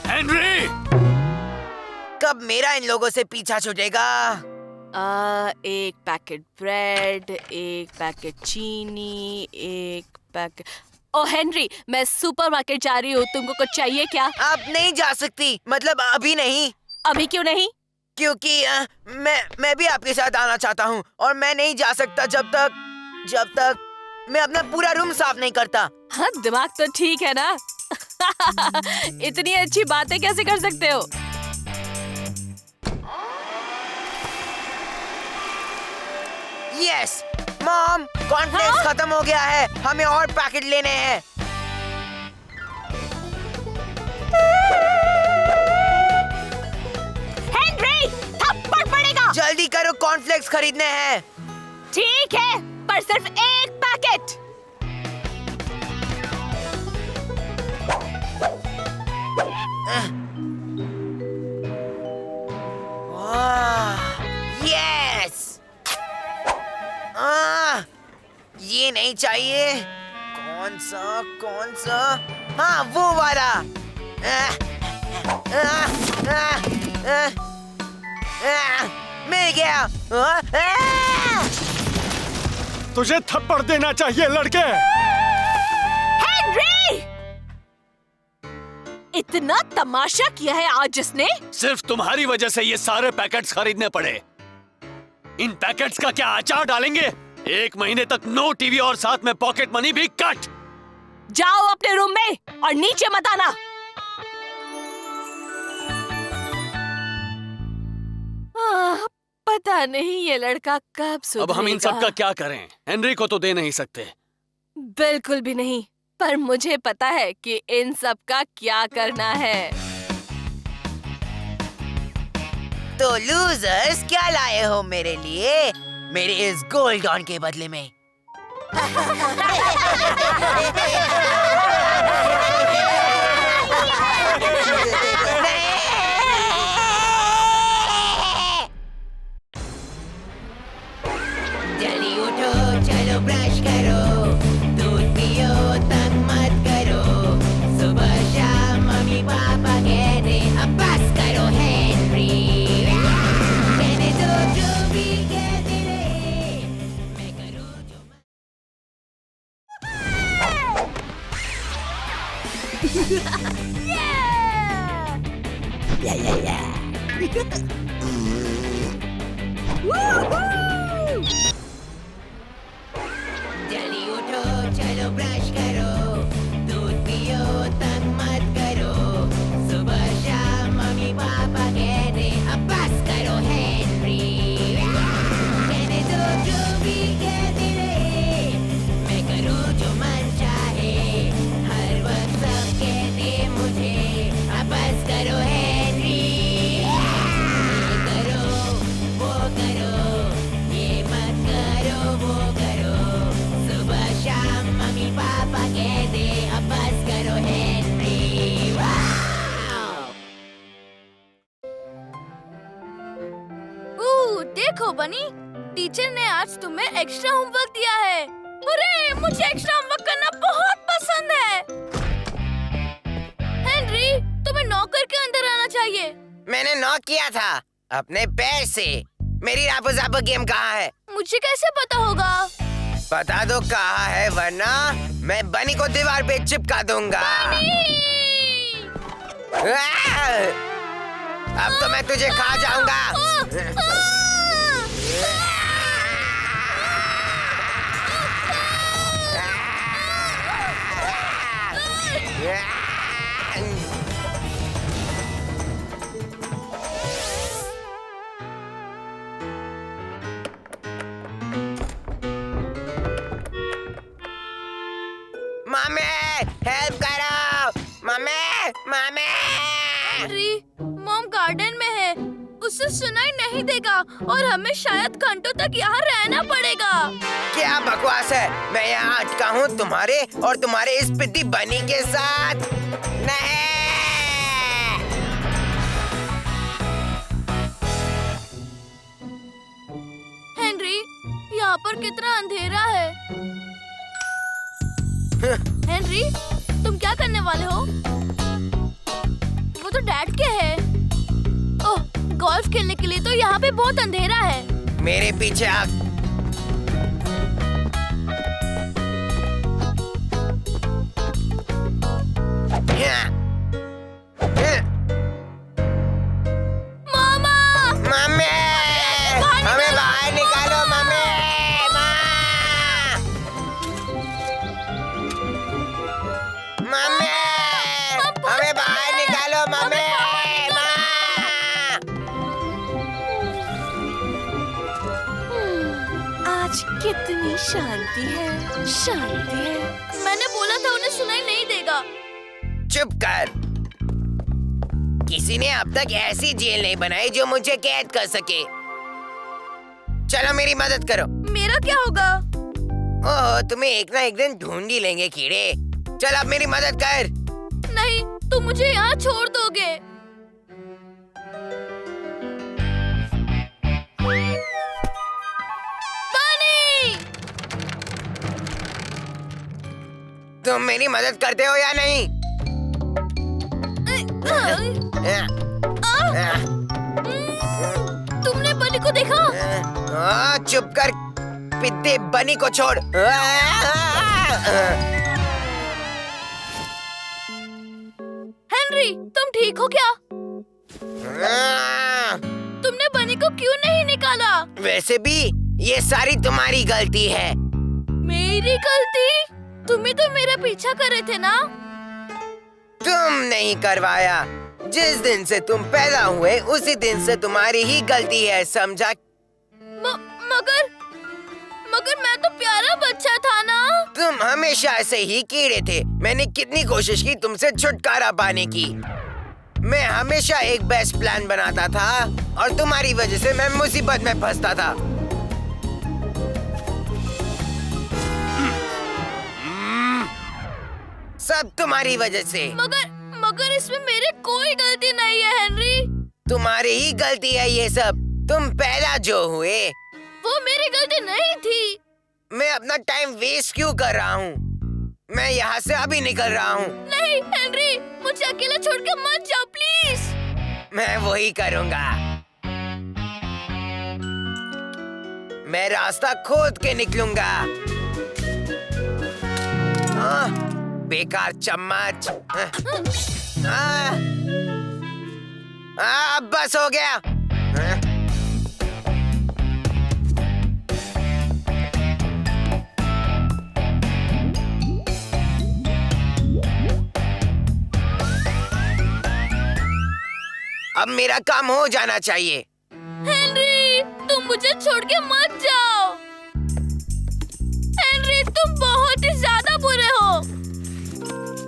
हेनरी! कब मेरा इन लोगों से पीछा छूटेगा? एक पैकेट ब्रेड, एक पैकेट चीनी, एक पैकेट। ओ हेनरी, मैं सुपरमार्केट जा रही हूँ, तुमको कुछ चाहिए क्या? अब नहीं जा सकती, मतलब अभी नहीं। अभी क्यों नहीं? क्योंकि मैं भी आपके साथ आना चाहता हूँ और मैं नहीं जा सकता जब तक मैं अपना पूरा रूम साफ नहीं करता। हाँ, दिमाग तो ठीक है ना? इतनी अच्छी बातें कैसे कर सकते हो? यस मॉम, कॉर्नफ्लेक्स खत्म हो गया है, हमें और पैकेट लेने हैं। हेनरी, थप्पड़ पड़ेगा। जल्दी करो, कॉर्नफ्लेक्स खरीदने हैं। ठीक है, पर सिर्फ एक पैकेट। यस! ये नहीं चाहिए। कौन सा? हाँ, वो वाला। मिल गया। तुझे थप्पड़ देना चाहिए लड़के। हेनरी! इतना तमाशा किया है आज जिसने। सिर्फ तुम्हारी वजह से ये सारे पैकेट्स खरीदने पड़े। इन पैकेट्स का क्या अचार डालेंगे? 1 महीने तक नो टीवी और साथ में पॉकेट मनी भी कट। जाओ अपने रूम में और नीचे मत आना। पता नहीं ये लड़का कब सुधरेगा। अब हम इन सब का क्या करें? हेनरी को तो दे नहीं सकते। बिल्कुल भी नहीं, पर मुझे पता है कि इन सब का क्या करना है। तो लूजर्स, क्या लाए हो मेरे लिए, मेरे इस गोल्ड डॉन के बदले में? जल्दी उठो, चलो ब्रश करो, दूध पियो, तंग मत करो। सुबह शाम मम्मी पापा कहते अब बस करो हेनरी। कहने दो जो भी कहते रहे, मैं करूँ जो जल्दी उठो, चलो ब्रश करो, दूध पियो, तंग मत करो, सुबह शाम मम्मी पापा कहते अब बस करो हेनरी। कहने दो जो भी कहते रहे, मैं करूँ जो मन चाहे, हर वक्त सब कहते मुझे अब बस करो हेनरी। ये करो, वो करो, ये मत करो, वो करो, सुबह शाम मम्मी पापा कहते अब बस करो हेनरी। देखो बनी, टीचर ने आज तुम्हें एक्स्ट्रा होमवर्क दिया है। अरे मुझे एक्स्ट्रा होमवर्क करना बहुत पसंद है। हेनरी, तुम्हें नॉक करके अंदर आना चाहिए। मैंने नॉक किया था अपने पैर से। मेरी रापो जापो गेम कहाँ है? मुझे कैसे पता होगा? बता दो कहाँ है, वरना मैं बनी को दीवार पे चिपका दूंगा। अब तो मैं तुझे खा जाऊंगा। मम्मी हेल्प करो, mummy mummy. Henry, mom garden में है, उसे सुनाई नहीं देगा और हमें शायद घंटों तक यहाँ रहना पड़ेगा। क्या बकवास है, मैं यहाँ अटका हूँ तुम्हारे और तुम्हारे इस पिद्दी बनी के साथ। नहीं। हेनरी, यहाँ पर कितना अंधेरा है। हेनरी, तुम क्या करने वाले हो? वो तो डैड के है। ओह, गोल्फ खेलने के लिए तो यहाँ पे बहुत अंधेरा है। मेरे पीछे आ। मामा! मम्मी, हमें बाहर निकालो मम्मी। मम्मी, हमें बाहर निकालो मम्मी। आज कितनी शांति है, शांति है। मैंने बोला था उन्हें सुनाई नहीं देगा। चुप कर। किसी ने अब तक ऐसी जेल नहीं बनाई जो मुझे कैद कर सके। चलो मेरी मदद करो। मेरा क्या होगा? ओह, तुम्हें एक ना एक दिन ढूंढ ही लेंगे कीड़े। चल अब मेरी मदद कर। नहीं, तुम मुझे यहाँ छोड़ दोगे। बनी! तुम मेरी मदद करते हो या नहीं? तुमने बनी को देखा? चुप कर, पिद्दे बनी को छोड़। हेनरी, तुम ठीक हो क्या? तुमने बनी को क्यों नहीं निकाला? वैसे भी ये सारी तुम्हारी गलती है। मेरी गलती? तुम ही तो मेरा पीछा कर रहे थे ना? तुम नहीं करवाया। जिस दिन से तुम पैदा हुए उसी दिन से तुम्हारी ही गलती है, समझा? मगर मैं तो प्यारा बच्चा था ना। तुम हमेशा ऐसे ही कीड़े थे। मैंने कितनी कोशिश की तुमसे छुटकारा पाने की। मैं हमेशा एक बेस्ट प्लान बनाता था और तुम्हारी वजह से मैं मुसीबत में फंसता था। सब तुम्हारी वजह से। मगर इसमें मेरी कोई गलती नहीं है हेनरी। तुम्हारी ही गलती है ये सब। तुम पैदा जो हुए वो मेरी गलती नहीं थी। मैं अपना टाइम वेस्ट क्यों कर रहा हूँ? मैं यहाँ से अभी निकल रहा हूँ। नहीं हेनरी, मुझे अकेला छोड़ के मत जाओ प्लीज। मैं वही करूँगा। मैं रास्ता खोद के निकलूंगा। बेकार चम्मच। अब बस हो गया। हाँ? अब मेरा काम हो जाना चाहिए। हेनरी, तुम मुझे छोड़ के मत जाओ। हेनरी, तुम बहुत ही ज्यादा बुरे हो।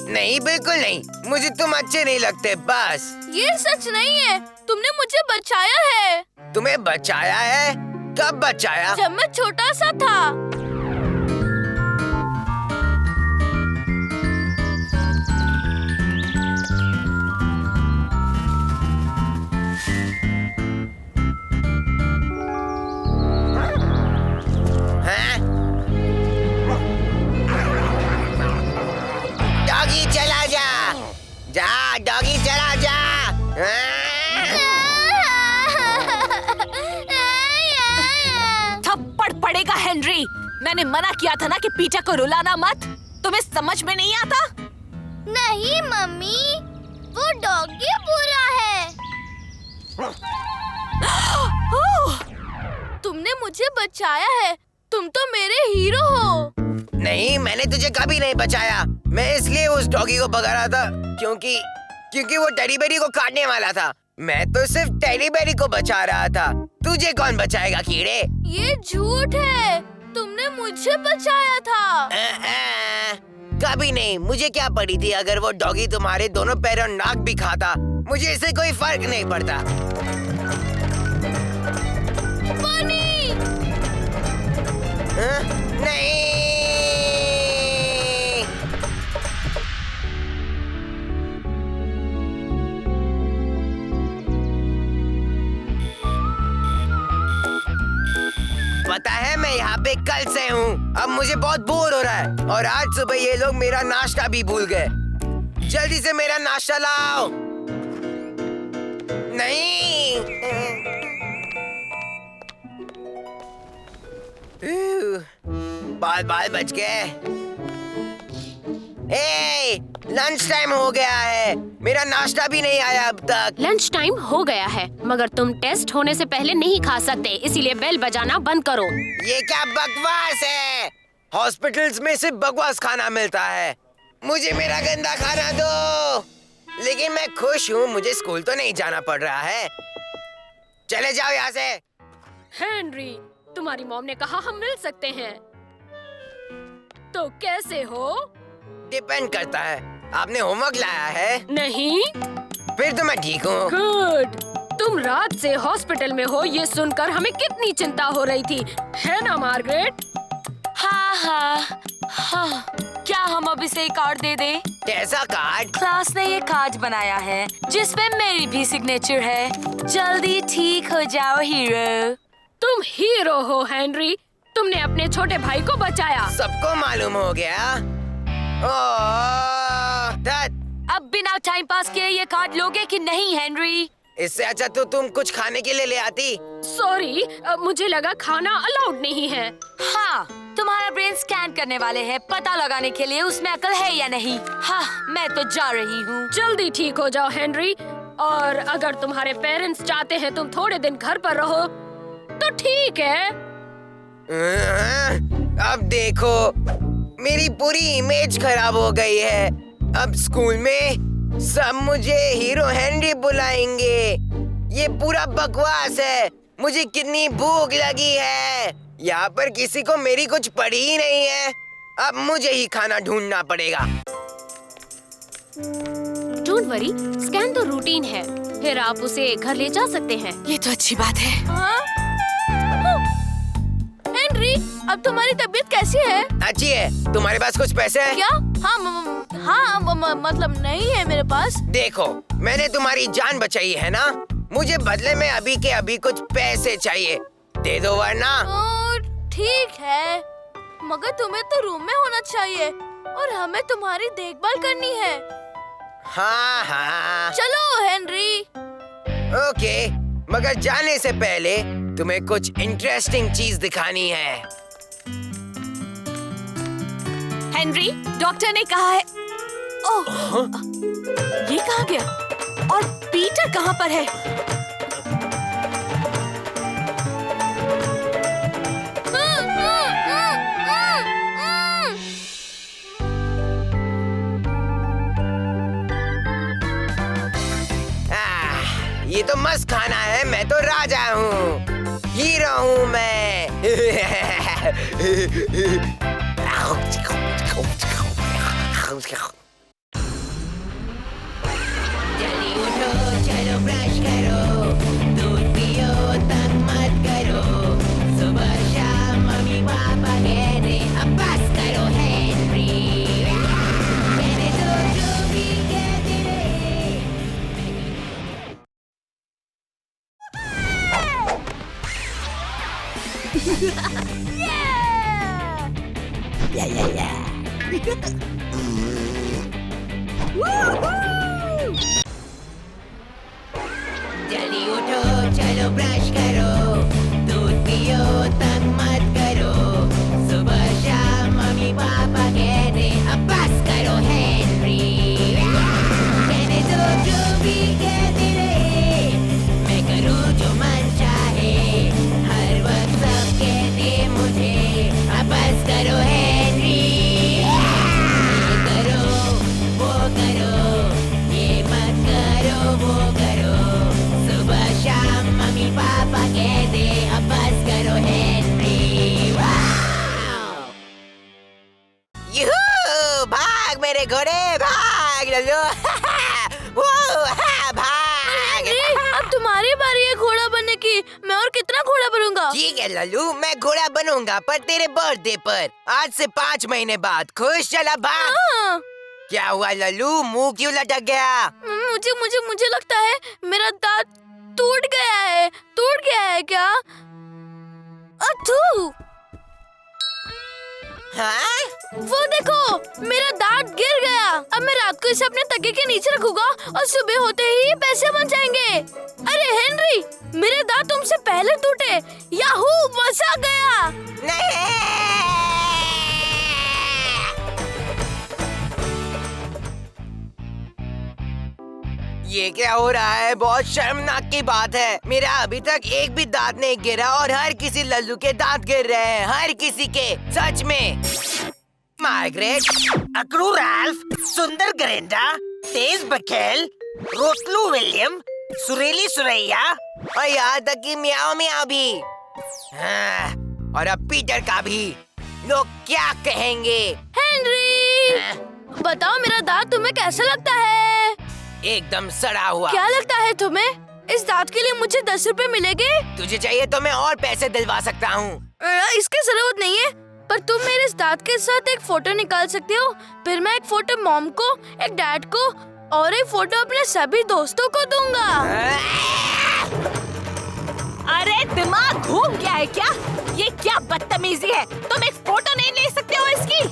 नहीं, बिल्कुल नहीं, मुझे तुम अच्छे नहीं लगते बस। ये सच नहीं है, तुमने मुझे बचाया है। तुम्हें बचाया है? कब बचाया? जब मैं छोटा सा था। हाँ? डॉगी चला जा, जा डॉगी चला जा। थप्पड़ पड़ेगा हेनरी। मैंने मना किया था ना कि पीटर को रुलाना मत। तुम्हें समझ में नहीं आता? नहीं मम्मी, वो डॉगी बुरा है। तुमने मुझे बचाया है। तुम तो मेरे हीरो हो। नहीं, मैंने तुझे कभी नहीं बचाया। मैं इसलिए उस डॉगी को भगा रहा था क्योंकि वो टेडी बेरी को काटने वाला था। मैं तो सिर्फ टेडी बेरी को बचा रहा था। तुझे कौन बचाएगा कीड़े? ये झूठ है, तुमने मुझे बचाया था। कभी नहीं। मुझे क्या पड़ी थी अगर वो डॉगी तुम्हारे दोनों पैर और नाक भी खाता। मुझे इससे कोई फर्क नहीं पड़ता। पानी! नहीं। पता है, मैं यहाँ पे कल से हूँ। अब मुझे बहुत बोर हो रहा है और आज सुबह ये लोग मेरा नाश्ता भी भूल गए। जल्दी से मेरा नाश्ता लाओ। नहीं। बाल बच गए। लंच टाइम हो गया है, मेरा नाश्ता भी नहीं आया अब तक। लंच टाइम हो गया है, मगर तुम टेस्ट होने से पहले नहीं खा सकते, इसीलिए बेल बजाना बंद करो। ये क्या बकवास है? हॉस्पिटल्स में सिर्फ बकवास खाना मिलता है। मुझे मेरा गंदा खाना दो। लेकिन मैं खुश हूँ, मुझे स्कूल तो नहीं जाना पड़ रहा है। चले जाओ यहाँ से। हेनरी, तुम्हारी मॉम ने कहा हम मिल सकते हैं। तो कैसे हो? डिपेंड करता है। आपने होमवर्क लाया है? नहीं। फिर तो मैं ठीक हूँ। गुड। तुम रात से हॉस्पिटल में हो, ये सुनकर हमें कितनी चिंता हो रही थी, है ना मार्गरेट? हाँ। क्या हम अब इसे कार्ड दे दें? कैसा कार्ड? क्लास ने ये कार्ड बनाया है जिसपे मेरी भी सिग्नेचर है। जल्दी ठीक हो जाओ हीरो। तुम हीरो हो हेनरी, तुमने अपने छोटे भाई को बचाया। सबको मालूम हो गया। अब बिना टाइम पास किए ये कार्ड लोगे कि नहीं हेनरी? इससे अच्छा तो तुम कुछ खाने के लिए ले आती। सॉरी, मुझे लगा खाना अलाउड नहीं है। हाँ, तुम्हारा ब्रेन स्कैन करने वाले हैं, पता लगाने के लिए उसमें अकल है या नहीं। हाँ, मैं तो जा रही हूँ। जल्दी ठीक हो जाओ हेनरी, और अगर तुम्हारे पेरेंट्स चाहते हैं तुम थोड़े दिन घर पर रहो तो ठीक है। अब देखो, मेरी पूरी इमेज खराब हो गई है। अब स्कूल में सब मुझे हीरो हेनरी बुलाएंगे। ये पूरा बकवास है। मुझे कितनी भूख लगी है। यहाँ पर किसी को मेरी कुछ पड़ी ही नहीं है। अब मुझे ही खाना ढूंढना पड़ेगा। डोंट वरी, स्कैन तो रूटीन है, फिर आप उसे घर ले जा सकते हैं। ये तो अच्छी बात है। हेनरी, अब तुम्हारी तबीयत कैसी है? अच्छी है। तुम्हारे पास कुछ पैसे हैं? क्या? मतलब नहीं है मेरे पास। देखो, मैंने तुम्हारी जान बचाई है ना, मुझे बदले में अभी के अभी कुछ पैसे चाहिए। दे दो वरना। ठीक है, मगर तुम्हें तो रूम में होना चाहिए और हमें तुम्हारी देखभाल करनी है। हाँ। चलो हेनरी। ओके, मगर जाने से पहले तुम्हें कुछ इंटरेस्टिंग चीज दिखानी है। हेनरी, डॉक्टर ने कहा है। ओह, ये कहाँ गया? और पीटर कहाँ पर है? ये तो मस्त खाना है। मैं तो राजा हूँ, हीरो हूँ मैं। जल्दी उठो, चलो ब्रश करो, दूध पियो, तंग मत करो। सुबह शाम मम्मी पापा कहते अब बस करो हेनरी। कहने दो जो भी कहते रहे। जल्दी उठो, चलो ब्रश करो, दूध पियो, तंग मत करो। सुबह शाम मम्मी पापा कहते अब बस करो हेनरी। कहने दो जो भी कहते रहे, मैं करूँ जो मन चाहे। हर वक्त सब कहते मुझे अब बस करो हेनरी। ये करो, वो करो, ये मत करो, वो करो। सुबह शाम मम्मी पापा कहते अब बस करो हेनरी। यूहू! भाग मेरे घोड़े, भाग लल्लू। वो, भाग। अब तुम्हारी बारी है घोड़ा बनने की। मैं और कितना घोड़ा बनूंगा? ठीक है लल्लू, मैं घोड़ा बनूंगा, पर तेरे बर्थडे पर, आज से 5 महीने बाद। खुश? चला भाग। हाँ। क्या हुआ लल्लू, मुंह क्यों लटक गया? मुझे मुझे मुझे लगता है मेरा दांत टूट गया है। टूट गया है क्या? अथू! हाँ? वो देखो, मेरा दांत गिर गया। अब मैं रात को इसे अपने तकिए के नीचे रखूंगा और सुबह होते ही पैसे बन जाएंगे। अरे हेनरी, मेरे दांत तुमसे पहले टूटे। याहू, मजा आ गया। नहीं। ये क्या हो रहा है? बहुत शर्मनाक की बात है। मेरा अभी तक एक भी दांत नहीं गिरा और हर किसी लल्लू के दांत गिर रहे हैं। हर किसी के, सच में। मार्गरेट, अकरू राल्फ, सुंदर गरेंडा, तेज बखेल, रोसलू विलियम, सुरीली सुरैया और यहाँ तक कि मियाओ मियाओ भी। हाँ, और अब पीटर का भी। लोग क्या कहेंगे? हेनरी, हाँ? बताओ मेरा दांत तुम्हें कैसा लगता है? एकदम सड़ा हुआ। क्या लगता है तुम्हें? इस दांत के लिए मुझे 10 रुपए मिलेंगे? तुझे चाहिए तो मैं और पैसे दिलवा सकता हूँ। इसकी जरूरत नहीं है, पर तुम मेरे इस दांत के साथ एक फोटो निकाल सकते हो। फिर मैं एक फोटो मॉम को, एक डैड को और एक फोटो अपने सभी दोस्तों को दूंगा। अरे दिमाग घूम गया है क्या? ये क्या बदतमीजी है? तुम एक फोटो नहीं ले सकते हो इसकी?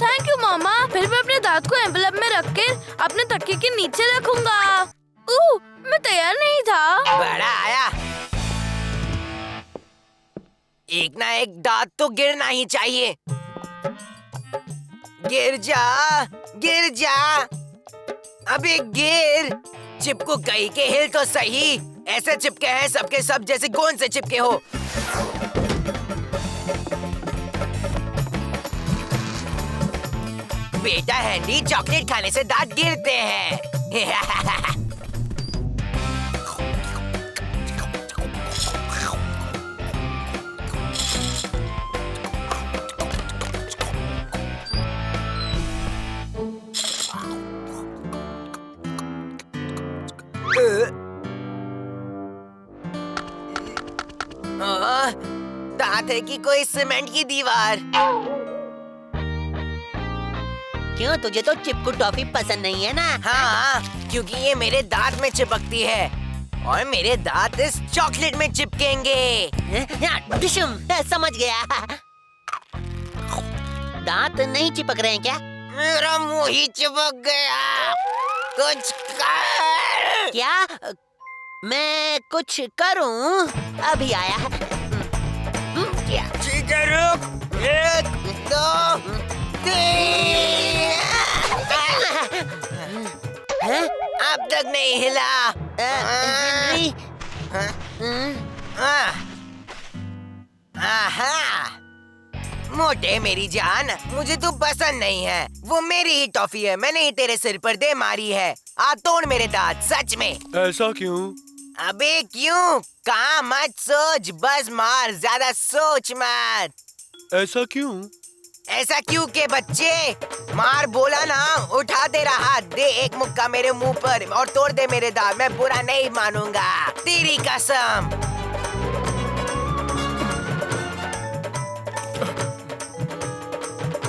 थैंक यू मामा। फिर मैं अपने दांत को एनवेलप में रख के अपने तकिए के नीचे रखूंगा। मैं तैयार नहीं था। बड़ा आया। एक ना एक दांत तो गिरना ही चाहिए। गिर जा, गिर जा। अबे गिर। चिपकू कहीं के हिल तो सही। ऐसे चिपके हैं सबके सब जैसे गोंद से चिपके हो। बेटा हैंडी, चॉकलेट खाने से दांत गिरते हैं। दांत है कि कोई सीमेंट की दीवार। क्यों, तुझे तो चिपकू टॉफी पसंद नहीं है ना? हाँ, क्योंकि ये मेरे दांत में चिपकती है और मेरे दांत इस चॉकलेट में चिपकेंगे। डिशुम, समझ गया। दांत नहीं चिपक रहे हैं क्या? मेरा मुंह ही चिपक गया। कुछ कर। क्या? मैं कुछ करूं? अभी आया। क्या? ठीक है, रुक। 1, 2, 3। अब तक नहीं हिला। हेनरी, आहा, मोटे मेरी जान, मुझे तू पसंद नहीं है। वो मेरी ही टॉफी है, मैंने ही तेरे सिर पर दे मारी है। आ तोड़ मेरे दांत, सच में। ऐसा क्यों? अबे क्यों? कहाँ मत सोच, बस मार, ज्यादा सोच मत। ऐसा क्यों? ऐसा क्यों के बच्चे? मार बोला ना। उठा तेरा हाथ, दे एक मुक्का मेरे मुंह पर और तोड़ दे मेरे दांत। मैं बुरा नहीं मानूंगा, तेरी कसम।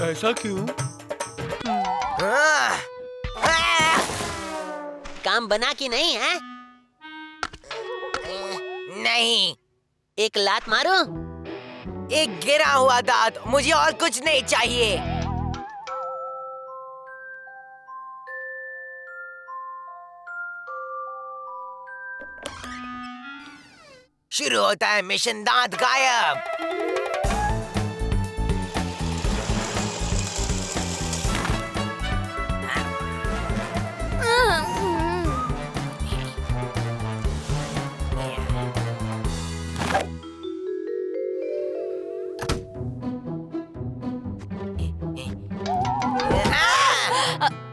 ऐसा क्यों? काम बना कि नहीं है? नहीं, एक लात मारो। एक गिरा हुआ दांत, मुझे और कुछ नहीं चाहिए। शुरू होता है मिशन दांत गायब।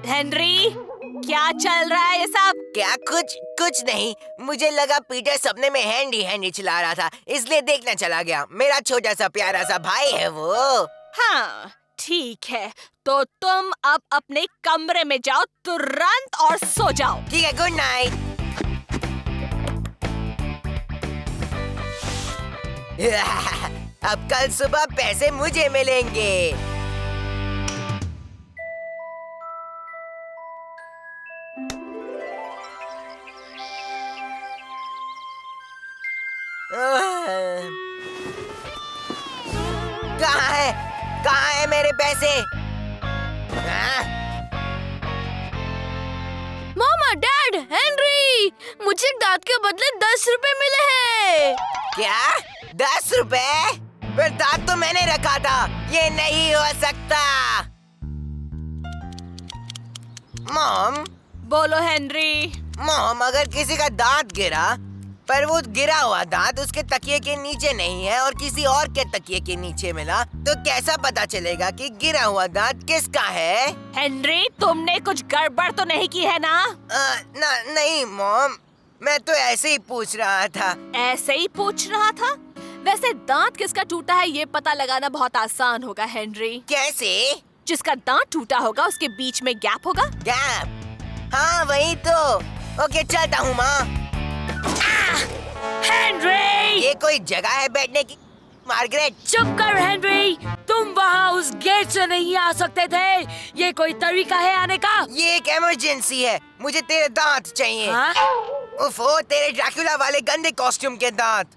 हेनरी, क्या चल रहा है ये सब? क्या? कुछ नहीं। मुझे लगा पीटर सपने में हैंडी चला रहा था, इसलिए देखने चला गया। मेरा छोटा सा प्यारा सा भाई है वो। हाँ, ठीक है, तो तुम अब अपने कमरे में जाओ तुरंत और सो जाओ। ठीक है, गुड नाइट। अब कल सुबह पैसे मुझे मिलेंगे। कहाँ है मेरे पैसे? मामा, डैड, हेनरी, मुझे दांत के बदले 10 रुपए मिले हैं। क्या? 10 रुपए? फिर दांत तो मैंने रखा था, ये नहीं हो सकता। मॉम। बोलो हेनरी। मॉम, अगर किसी का दांत गिरा, पर वो गिरा हुआ दांत उसके तकिए के नीचे नहीं है और किसी और के तकिए के नीचे मिला, तो कैसा पता चलेगा कि गिरा हुआ दांत किसका है? हेनरी, तुमने कुछ गड़बड़ तो नहीं की है ना? नहीं मॉम, मैं तो ऐसे ही पूछ रहा था। ऐसे ही पूछ रहा था? वैसे दांत किसका टूटा है ये पता लगाना बहुत आसान होगा हेनरी। कैसे? जिसका दांत टूटा होगा उसके बीच में गैप होगा। गैप? हाँ वही तो। ओके, चलता हूँ माँ। हेनरी! ये कोई जगह है बैठने की? मार्गरेट, चुप कर हेनरी, तुम वहाँ उस गेट से नहीं आ सकते थे। ये कोई तरीका है आने का? ये एक इमरजेंसी है, मुझे तेरे दांत चाहिए। हाँ? उफ़ो, तेरे ड्रैकुला वाले गंदे कॉस्ट्यूम के दांत।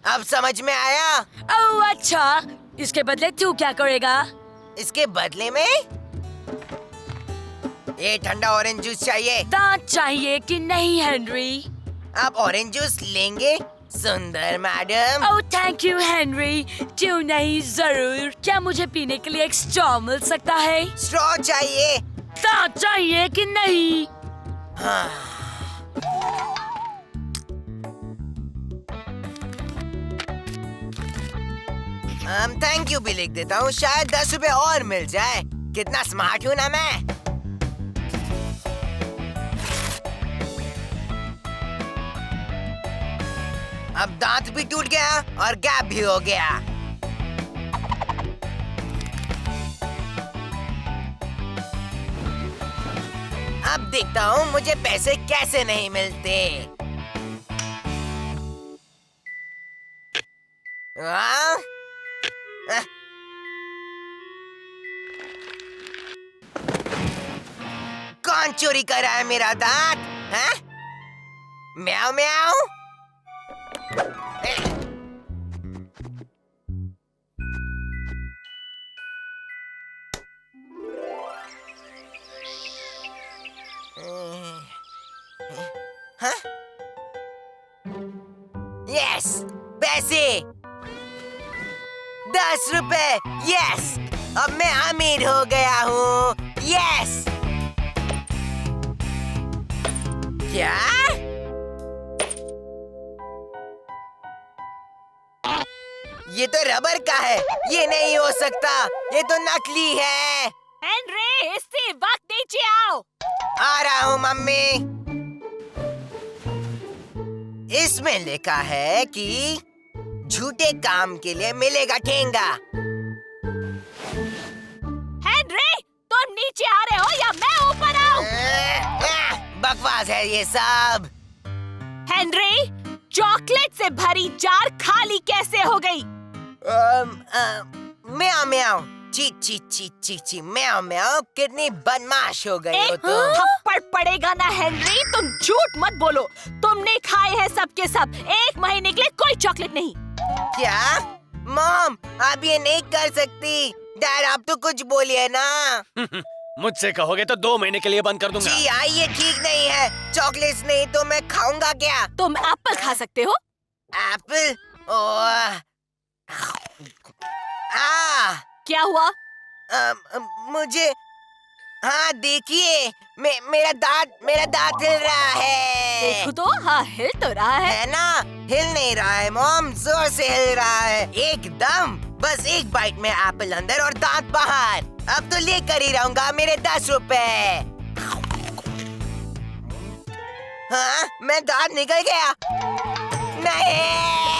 अब समझ में आया? ओह अच्छा, इसके बदले तू क्या करेगा? इसके बदले में ये ठंडा ऑरेंज जूस चाहिए। दांत चाहिए कि नहीं हेनरी? आप ऑरेंज जूस लेंगे? सुंदर madam. Oh thank you Henry, क्यों नहीं, जरूर। क्या मुझे पीने के लिए एक स्ट्रॉ मिल सकता है? स्ट्रॉ चाहिए? दांत चाहिए कि नहीं? थैंक यू भी लिख देता हूँ, शायद 10 रुपए और मिल जाए। कितना स्मार्ट हूँ ना मैं। अब दांत भी टूट गया और गैप भी हो गया। अब देखता हूँ मुझे पैसे कैसे नहीं मिलते। कौन चोरी कर रहा है मेरा दांत? हाँ? म्याऊ म्याऊ। हाँ? यस, पैसे 10 रुपए। यस, अब मैं अमीर हो गया हूँ। यस। क्या? ये तो रबर का है, ये नहीं हो सकता, ये तो नकली है। हेनरी, इससे वक्त नीचे आओ। आ रहा हूँ मम्मी। इसमें लिखा है कि झूठे काम के लिए मिलेगा ठेंगा। हेनरी, तुम नीचे आ रहे हो या मैं ऊपर आऊं? बकवास है ये सब। हेनरी, चॉकलेट से भरी जार खाली कैसे हो गई? म्याओ म्याओ, ची ची ची ची ची, म्याओ म्याओ, कितनी बदमाश हो गई हो एक तुम। थप्पड़ पड़ेगा ना हेनरी, तुम झूठ मत बोलो। तुमने खाए हैं सबके सब, 1 महीने के लिए कोई चॉकलेट नहीं। क्या? मॉम, आप ये नहीं कर सकती। डैड, आप तो कुछ बोलिए ना। मुझझसे कहोगे तो 2 महीने के लिए बंद कर दूंगा। जी ये ठीक नहीं है। चॉकलेट्स नहीं तो मैं खाऊंगा क्या? तुम एप्पल खा सकते हो। एप्पल? ओह, क्या हुआ? मुझे, हाँ देखिए, मेरा दांत हिल रहा है। देखो तो, हाँ हिल तो रहा है ना? हिल नहीं रहा है मॉम, जोर से हिल रहा है एकदम। बस एक बाइट में एप्पल अंदर और दांत बाहर। अब तो लेकर ही रहूंगा मेरे 10 रुपए। हाँ, मैं दांत निकल गया। नहीं।